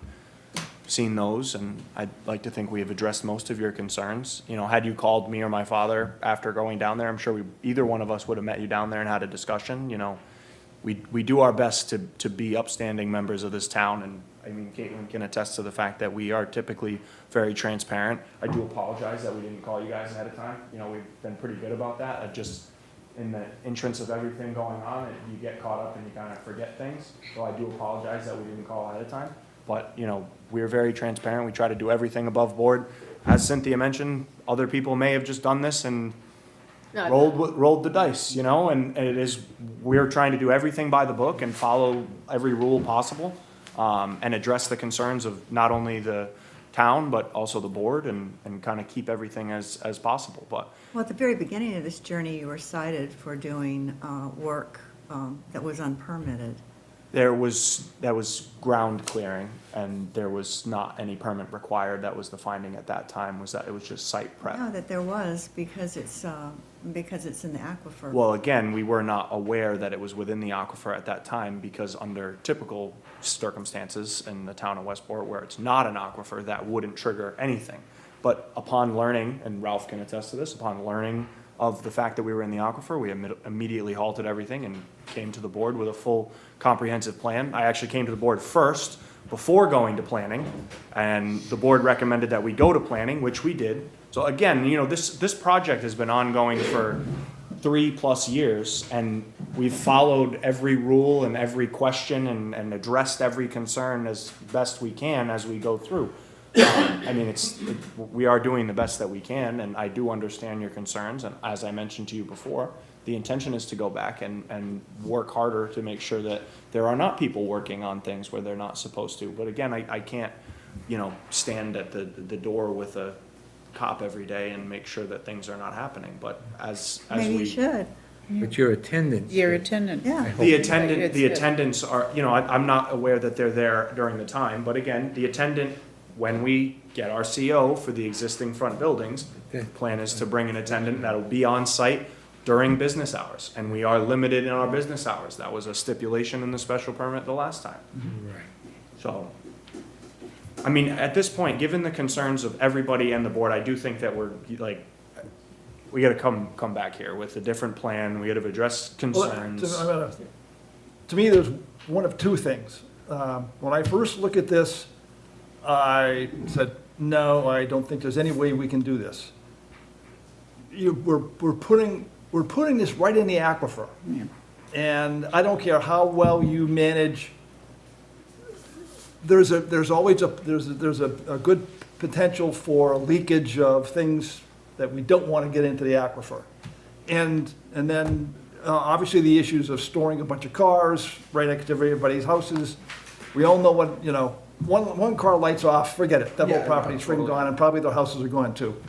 seen those, and I'd like to think we have addressed most of your concerns. You know, had you called me or my father after going down there, I'm sure either one of us would have met you down there and had a discussion, you know. We do our best to be upstanding members of this town, and, I mean, Caitlin can attest to the fact that we are typically very transparent. I do apologize that we didn't call you guys ahead of time, you know, we've been pretty good about that. I just, in the entrance of everything going on, you get caught up and you kind of forget things. So I do apologize that we didn't call ahead of time. But, you know, we're very transparent. We try to do everything above board. As Cynthia mentioned, other people may have just done this and No, rolled the dice, you know, and it is, we're trying to do everything by the book and follow every rule possible, and address the concerns of not only the town, but also the board, and kind of keep everything as possible, but. Well, at the very beginning of this journey, you were cited for doing work that was unpermitted. That was ground clearing, and there was not any permit required. That was the finding at that time, was that it was just site prep. No, that there was, because it's in the aquifer. Well, again, we were not aware that it was within the aquifer at that time, because under typical circumstances in the town of Westport, where it's not an aquifer, that wouldn't trigger anything. But upon learning, and Ralph can attest to this, upon learning of the fact that we were in the aquifer, we immediately halted everything and came to the board with a full comprehensive plan. I actually came to the board first, before going to planning, and the board recommended that we go to planning, which we did. So again, you know, this project has been ongoing for 3+ years, and we've followed every rule and every question and addressed every concern as best we can as we go through. I mean, we are doing the best that we can, and I do understand your concerns, and as I mentioned to you before, the intention is to go back and work harder to make sure that there are not people working on things where they're not supposed to. But again, I can't, you know, stand at the door with a cop every day and make sure that things are not happening, but as Maybe you we. should, But your attendance. Your attendant. yeah. The It's good. attendants are, you know, I'm not aware that they're there during the time, but again, the attendant, when we get our CO for the existing front buildings, the plan is to bring an attendant that'll be on site during business hours, and we are limited in our business hours. That was a stipulation in the special permit the last time. Right. So, I mean, at this point, given the concerns of everybody and the board, I do think that we're, like, we gotta come back here with a different plan. We gotta address concerns. To me, there's one of two things. When I first look at this, I said, no, I don't think there's any way we can do this. We're putting this right in the aquifer. And I don't care how well you manage, there's always a good potential for leakage of things that we don't want to get into the aquifer. And then, obviously, the issues of storing a bunch of cars right next to everybody's houses. We all know what, you know, one car lights off, forget it, that whole property's freaking gone, and probably their houses are gone too.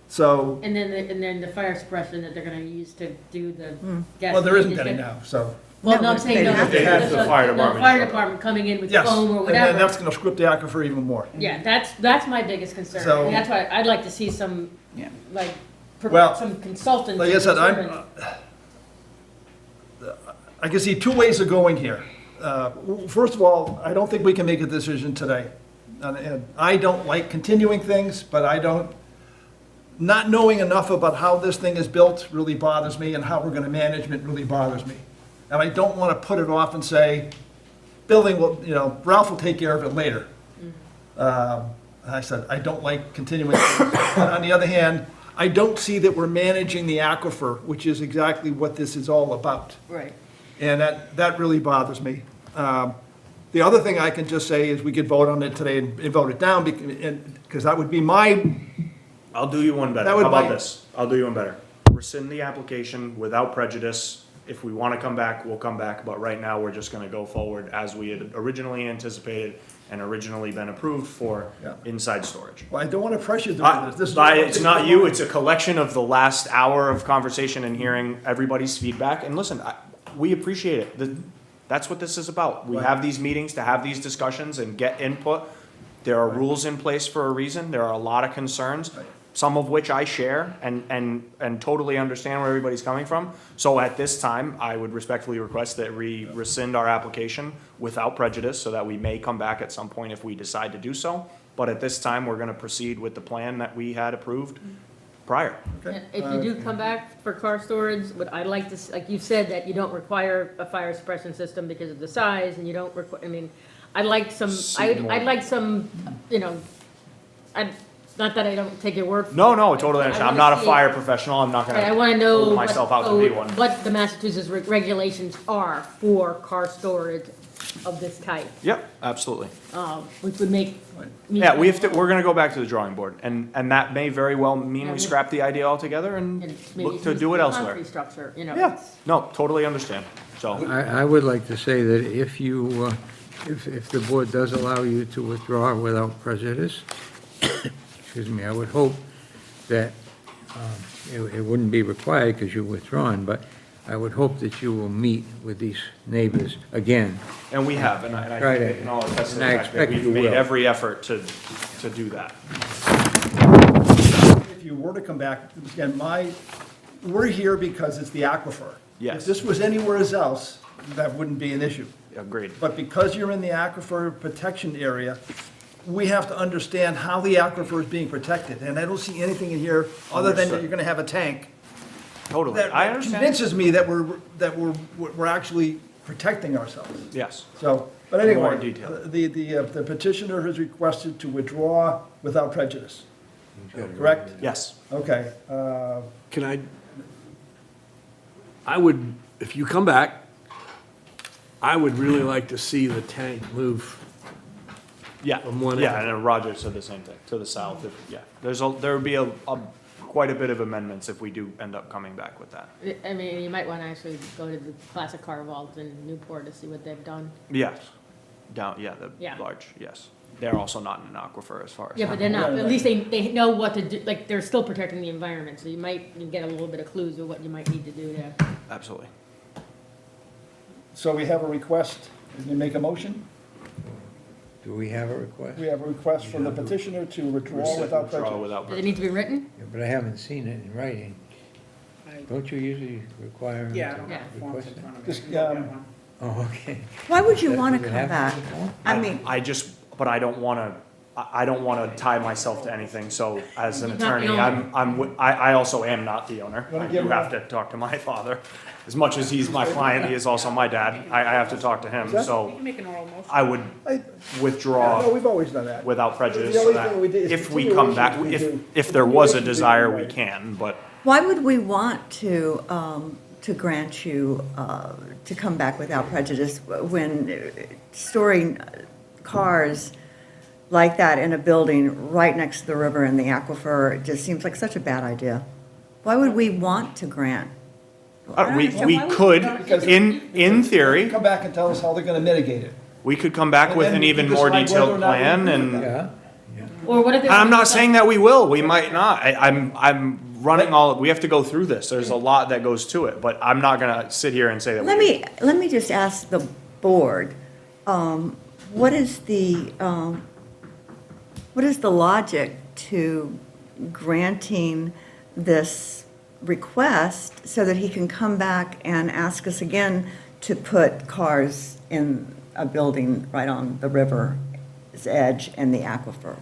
So, And then the fire suppression that they're gonna use to do the gas. well, there isn't leakage. any now, so. Well, no, I'm saying, no, They have the fire department The fire show up. department coming in with Yes, foam or and whatever. that's gonna script the aquifer even more. Yeah, that's my biggest concern. So- And that's why I'd like to see some, Yeah. like, Well, some consultants. Like I said, determine- I can see two ways of going here. First of all, I don't think we can make a decision today. And I don't like continuing things, but not knowing enough about how this thing is built really bothers me, and how we're gonna manage it really bothers me. And I don't wanna put it off and say, building will, you know, Ralph will take care of it later. I said, I don't like continuing. But on the other hand, I don't see that we're managing the aquifer, which is exactly what this is all about. Right. And that really bothers me. The other thing I can just say is we could vote on it today and vote it down, because that would be my, I'll do you one better. That would How about bite. this? I'll do you one better. Rescind the application without prejudice. If we want to come back, we'll come back, but right now, we're just going to go forward as we had originally anticipated and originally been approved for Yeah. inside storage. well, I don't want to pressure them I- with this. It's not you, it's a collection of the last hour of conversation and hearing everybody's feedback. And listen, we appreciate it. That's what this is about. We Right. have these meetings to have these discussions and get input. There are rules in place for a reason. There are a lot of concerns, some of which I share and totally understand where everybody's coming from. So at this time, I would respectfully request that we rescind our application without prejudice so that we may come back at some point if we decide to do so. But at this time, we're gonna proceed with the plan that we had approved prior. And if you do come back for car storage, what I'd like to, like you said, that you don't require a fire suppression system because of the size, and you don't require, I mean, I'd like some, I'd like some, you know, not that I don't take your word for it. No, no, totally understand. I'm not a see it. fire professional. I'm not Right, I gonna wanna know hold myself out to be one. what the Massachusetts regulations are for car storage of this type, Yep, absolutely. which would make. Yeah, we're gonna go back to the drawing board, and that may very well mean Yeah, we scrap the idea altogether and maybe look to use do it the elsewhere. concrete structure, you know. Yeah, no, totally understand, so, I would like to say that if you, if the board does allow you to withdraw without prejudice, excuse me, I would hope that it wouldn't be required because you're withdrawn, but I would hope that you will meet with these neighbors again. and we have, and I think Right, they can all attest to the and I fact that expect we've you made will. every effort to do that. If you were to come back, again, we're here because it's the aquifer. Yes. If this was anywhere else, that wouldn't be an issue. Agreed. But because you're in the aquifer protection area, we have to understand how the aquifer is being protected. And I don't see anything in here other than that Understood. you're gonna have a tank. Totally, I That understand. convinces me that we're actually protecting ourselves. Yes, So, but More anyway, detail. the petitioner has requested to withdraw without prejudice. Correct? yes. Okay. Can I would, if you come back, I would really like to see the tank move. Yeah, From one yeah, end. and Roger said the same thing, to the south, yeah. There would be quite a bit of amendments if we do end up coming back with that. I mean, you might want to actually go to the classic car vault in Newport to see what they've done. Yes, the Yeah. large, yes. They're also not in an aquifer as far as. Yeah, but they're not, at least they know what to do, like, they're still protecting the environment, so you might get a little bit of clues of what you might need to do there. Absolutely. So we have a request. Can you make a motion? Do we have a request? We have a request from the petitioner to withdraw without Withdraw prejudice. without Does it need to be written? Yeah, but I haven't seen it in writing. Don't you usually require them Yeah, I to don't Yeah. have forms request in it? front of me. Just, I don't get one. Oh, okay. Why would you That- want to does it come have back? be before? I mean, but I don't wanna, I don't wanna tie myself to anything, so as an He's not the attorney, owner. I also am not the owner. Wanna I give do him have to talk to my father. As much as he's my client, he is also my dad. I have to talk to him, You so can make an oral motion. I would No, withdraw we've always done that. without prejudice, The so only that thing we did is if we come back, continuations we do. if there was a Continuations we do, desire, we right. can, but why would we want to grant you, to come back without prejudice when storing cars like that in a building right next to the river and the aquifer just seems like such a bad idea? Why would we want to grant? I don't we understand. Why would- could, Because- in theory, Come back and tell us how they're gonna mitigate it. we could come back And with then an we even can more decide detailed whether or not we plan do and. that. Yeah, Or what if they? I'm not saying that we will, we might not. I'm running we have to go through this. There's a lot that goes to it, but I'm not gonna sit here and say that we do. Let me just ask the board, what is the logic to granting this request so that he can come back and ask us again to put cars in a building right on the river's edge and the aquifer?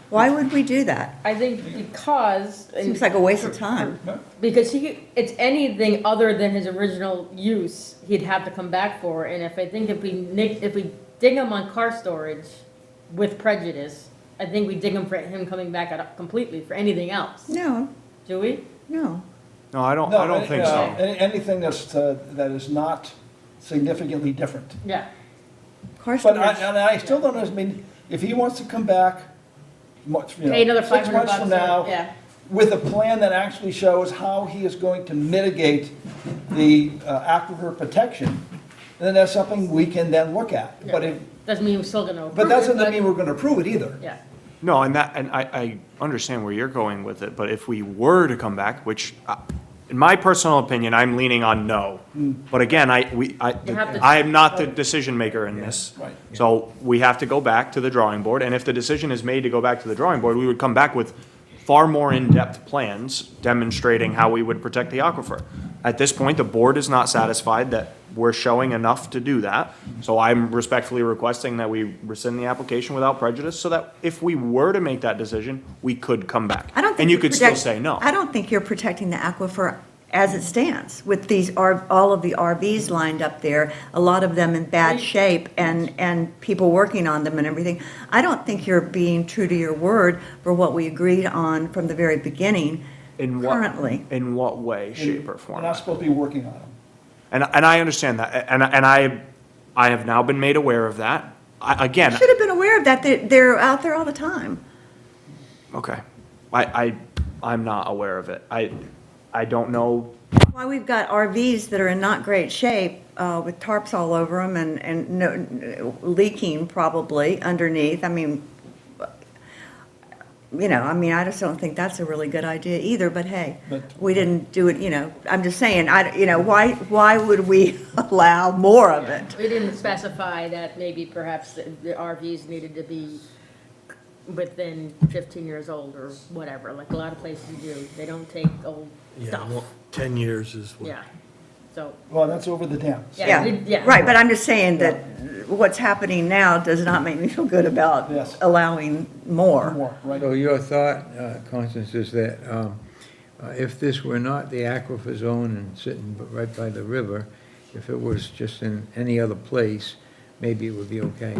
Why would we do that? I think because. Seems like a waste of time. Because it's anything other than his original use, he'd have to come back for, and if we dig him on car storage with prejudice, I think we dig him for him coming back out completely for anything else. No, Do we? no. No, I don't think so. Anything that is not significantly different. Yeah. Car But storage. I still don't know, I mean, if he wants to come back, Pay another 6 $500 months from now, Yeah. with a plan that actually shows how he is going to mitigate the aquifer protection, then that's something we can then look at. But if, Doesn't mean we're still gonna approve but that it, doesn't mean we're gonna approve it either. Yeah. No, and I understand where you're going with it, but if we were to come back, which, in my personal opinion, I'm leaning on no. But again, have to- I am not the decision maker in this. Right. So we have to go back to the drawing board, and if the decision is made to go back to the drawing board, we would come back with far more in-depth plans demonstrating how we would protect the aquifer. At this point, the board is not satisfied that we're showing enough to do that. So I'm respectfully requesting that we rescind the application without prejudice, so that if we were to make that decision, we could come back. I don't think And you you're could still protect- say no. I don't think you're protecting the aquifer as it stands, with these, all of the RVs lined up there, a lot of them in bad shape, and people working on them and everything. I don't think you're being true to your word for what we agreed on from the very beginning currently. In what way, shape, or form? We're not supposed to be working on them. And I understand that, and I have now been made aware of that. Again, You should have been aware of that, they're out there all the time. okay, I'm not aware of it. I don't know. Why we've got RVs that are in not great shape, with tarps all over them and leaking probably underneath. I mean, I just don't think that's a really good idea either, but hey, But- we didn't do it, I'm just saying, why would we allow more of it? We didn't specify that maybe perhaps the RVs needed to be within 15 years old or whatever, like a lot of places do. They don't take old stuff. 10 years is what. Yeah. So, Well, that's over the dam. yeah. Right, but I'm just saying that what's happening now does not make me feel good about Yes. allowing more. More, right? So your thought, Constance, is that if this were not the aquifer zone and sitting right by the river, if it was just in any other place, maybe it would be okay.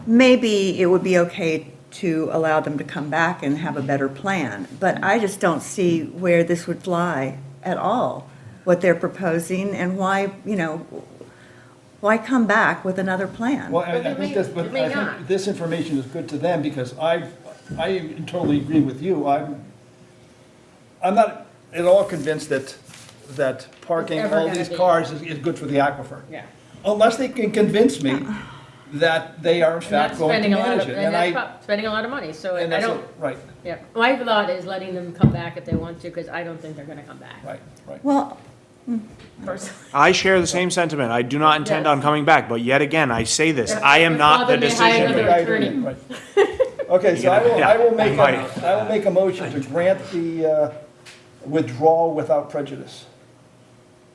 Maybe it would be okay to allow them to come back and have a better plan, but I just don't see where this would fly at all, what they're proposing, and why, why come back with another plan? Well, But I it think may- this, it but may I not. think this information is good to them, because I totally agree with you. I'm not at all convinced that parking It's ever all gonna these be. cars is good for the aquifer. Yeah. Unless they can convince me that they are in And fact that's going to spending a lot manage of, it. and And that's spending a lot of money, so and I that's, don't, right, yeah. My thought is letting them come back if they want to, because I don't think they're gonna come back, right, right. Well, personally. I share the same sentiment. I do not intend Yes. on coming back, but yet again, I say this, I am not the Father may hire decision another maker. I agree, attorney. right. Okay, so I will make a motion to grant the withdrawal without prejudice.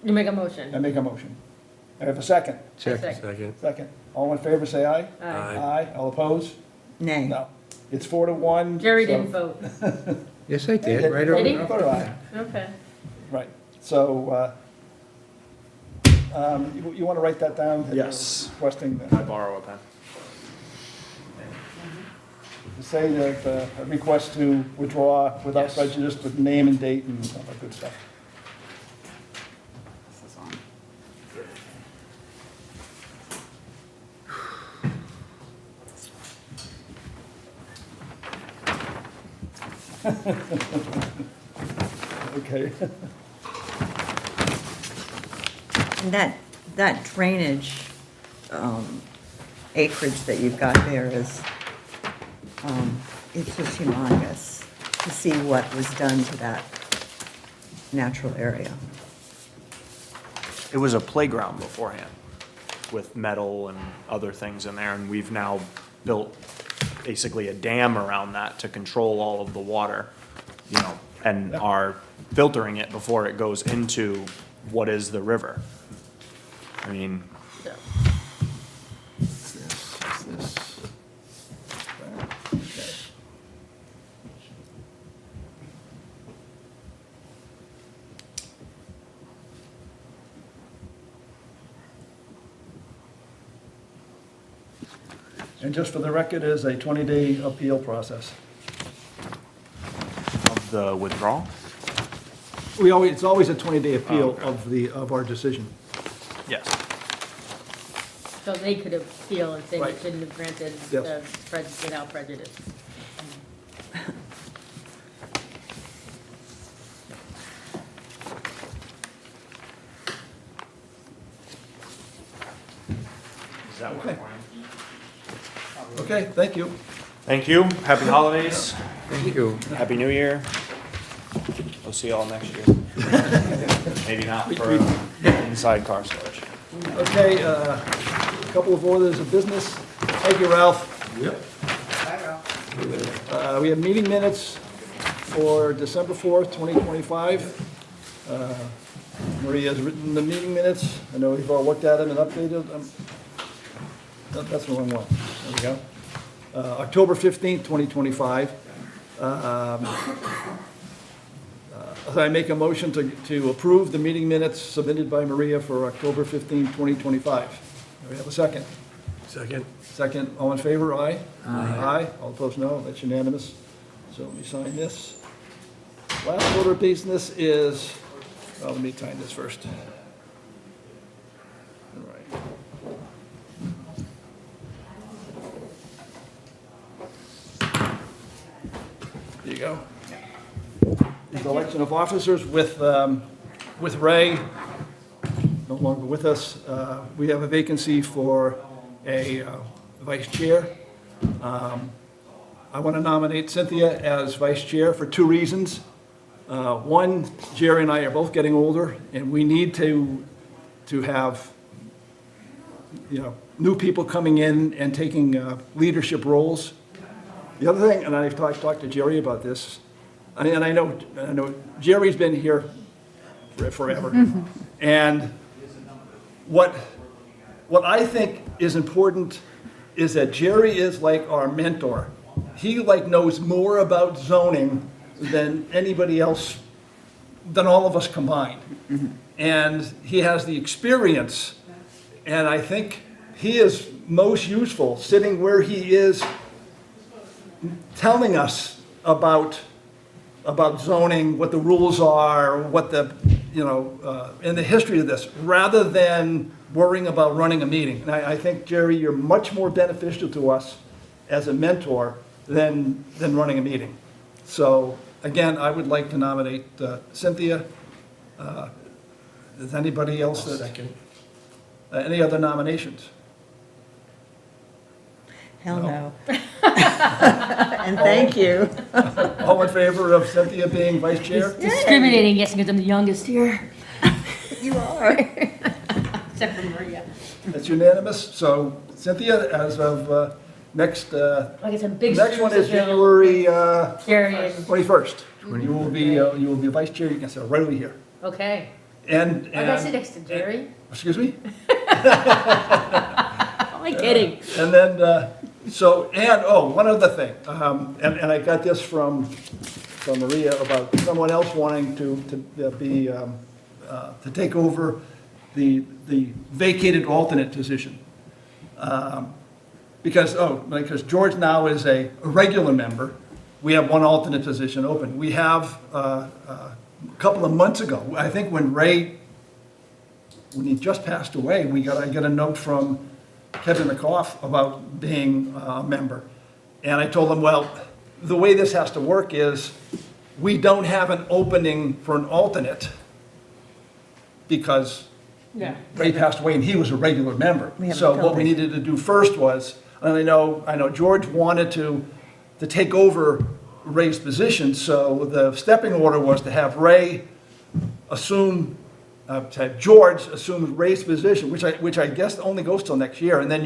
You make a motion. I make a motion. I have a second. Second. Second. Second. All in favor, say aye. Aye. Aye. All opposed? nay. No. It's 4-1. Jerry so- didn't vote. Yes, I did, right Did he? over. So do I. Okay. Right. So, you want to write that down? That you're Yes. Requesting, I borrow a pen. to say that, a request to withdraw without Yes. prejudice with name and date and all that good stuff. Okay. And that drainage acreage that you've got there is, it's just humongous to see what was done to that natural area. It was a playground beforehand with metal and other things in there, and we've now built basically a dam around that to control all of the water, and are filtering it before it goes into what is the river. I mean, So, What's this? What's this? Okay. And just for the record, is a 20-day appeal process. Of the withdrawal? It's always a 20-day appeal of our decision. Yes. So they could appeal and say we Right. shouldn't have granted Yes. the without prejudice. Is that Okay. Okay, thank you. Thank you. Happy holidays. Thank you. Happy New Year. We'll see you all next year. Maybe not for inside car storage. Okay, a couple of orders of business. Thank you, Ralph. Yep. We have meeting minutes for December 4th, 2025. Maria has written the meeting minutes. I know we've all looked at them and updated them. That's the wrong one. There we go. October 15th, 2025. I make a motion to approve the meeting minutes submitted by Maria for October 15th, 2025. Do we have a second? Second. Second, all in favor, aye? Aye. All opposed, no. That's unanimous. So let me sign this. Last order of business is, well, let me sign this first. All right. There you go. Is the election of officers with Ray no longer with us. We have a vacancy for a vice chair. I want to nominate Cynthia as vice chair for two reasons. One, Jerry and I are both getting older, and we need to have, new people coming in and taking leadership roles. The other thing, and I've talked to Jerry about this, and I know Jerry's been here forever, and what I think is important is that Jerry is like our mentor. He knows more about zoning than anybody else, than all of us combined. And he has the experience, and I think he is most useful sitting where he is, telling us about zoning, what the rules are, what the, in the history of this, rather than worrying about running a meeting. And I think, Jerry, you're much more beneficial to us as a mentor than running a meeting. So, again, I would like to nominate Cynthia. Does anybody else? Second. Any other nominations? Hell no. And thank you. All in favor of Cynthia being vice chair? Discriminating, yes, because I'm the youngest here, You are. except for Maria. That's unanimous. So Cynthia, as of next, Like I said, big next one shoes is to fill. January Jerry and, 21st. You will be vice chair, you can sit right over here. okay. And, I gotta sit next to Jerry. excuse me? Am I kidding? And then, one other thing, and I got this from Maria about someone else wanting to take over the vacated alternate position. Because George now is a regular member, we have one alternate position open. We have, a couple of months ago, I think when he just passed away, I got a note from Kevin McCoff about being a member. And I told him, well, the way this has to work is, we don't have an opening for an alternate because Yeah. Ray passed away and he was a regular member. We haven't So what filled we it. needed to do first was, and I know George wanted to take over Ray's position, so the stepping order was to have Ray assume, to have George assume Ray's position, which I guess only goes till next year, and then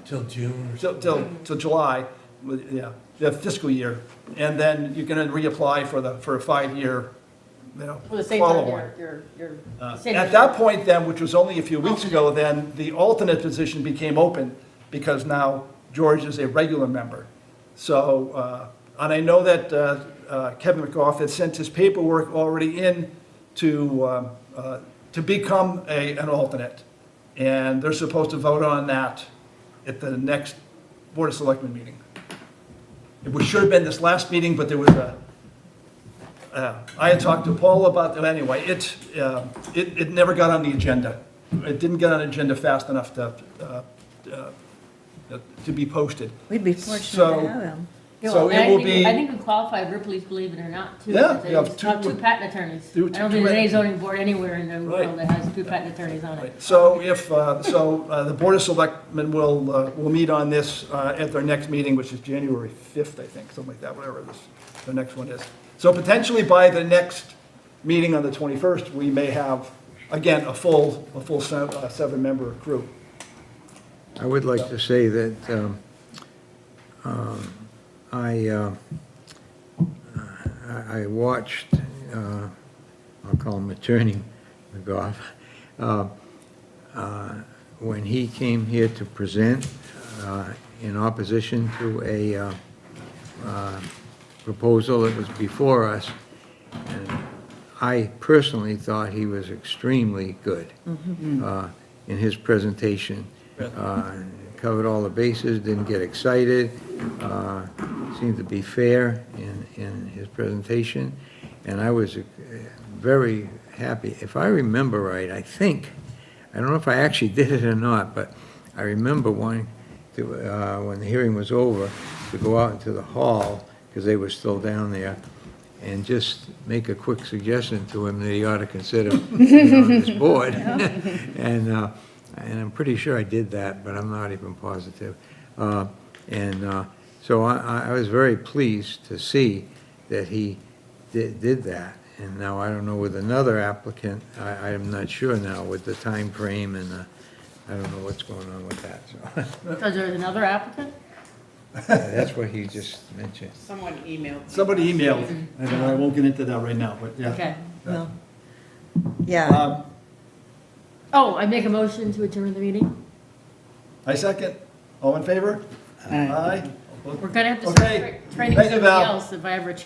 Till June or till July, yeah, the fiscal year, and then you can then reapply for a 5-year, Well, the same follow-on. time, you're. At that point then, which was only a few weeks ago, then the alternate position became open because now George is a regular member. So, and I know that Kevin McGough has sent his paperwork already in to become an alternate. And they're supposed to vote on that at the next Board of Selectmen meeting. It should have been this last meeting, but there was I had talked to Paul about that anyway. It never got on the agenda. It didn't get on the agenda fast enough to be posted. We'd be fortunate So- to have him. Yeah, So well, it will I be, think we qualify Ripley's, believe it or not, too. Yeah, because you have it's not two- two patent attorneys. I two- don't two think there's any patent- zoning board anywhere in the Right. world that has two patent attorneys on it. so if, the Board of Selectmen will meet on this at their next meeting, which is January 5th, I think, something like that, whatever the next one is. So potentially by the next meeting on the 21st, we may have, again, a full seven-member crew. I would like to say that I watched, I'll call him Attorney McGough, when he came here to present in opposition to a proposal that was before us. And I personally thought he was extremely good in his presentation. Covered all the bases, didn't get excited, seemed to be fair in his presentation, and I was very happy. If I remember right, I don't know if I actually did it or not, but I remember wanting to, when the hearing was over, to go out into the hall, because they were still down there, and just make a quick suggestion to him that he ought to consider being on this board. And I'm pretty sure I did that, but I'm not even positive. So I was very pleased to see that he did that. And now I don't know with another applicant, I'm not sure now with the time frame and I don't know what's going on with that, so. Because there's another applicant? That's what he just mentioned. Someone emailed. Somebody emailed, and I won't get into that right now, but yeah. Okay. Yeah. Oh, I make a motion to adjourn the meeting? I second. All in favor? Aye. We're gonna have to Okay. start training Thank you, somebody Val. else if I ever change.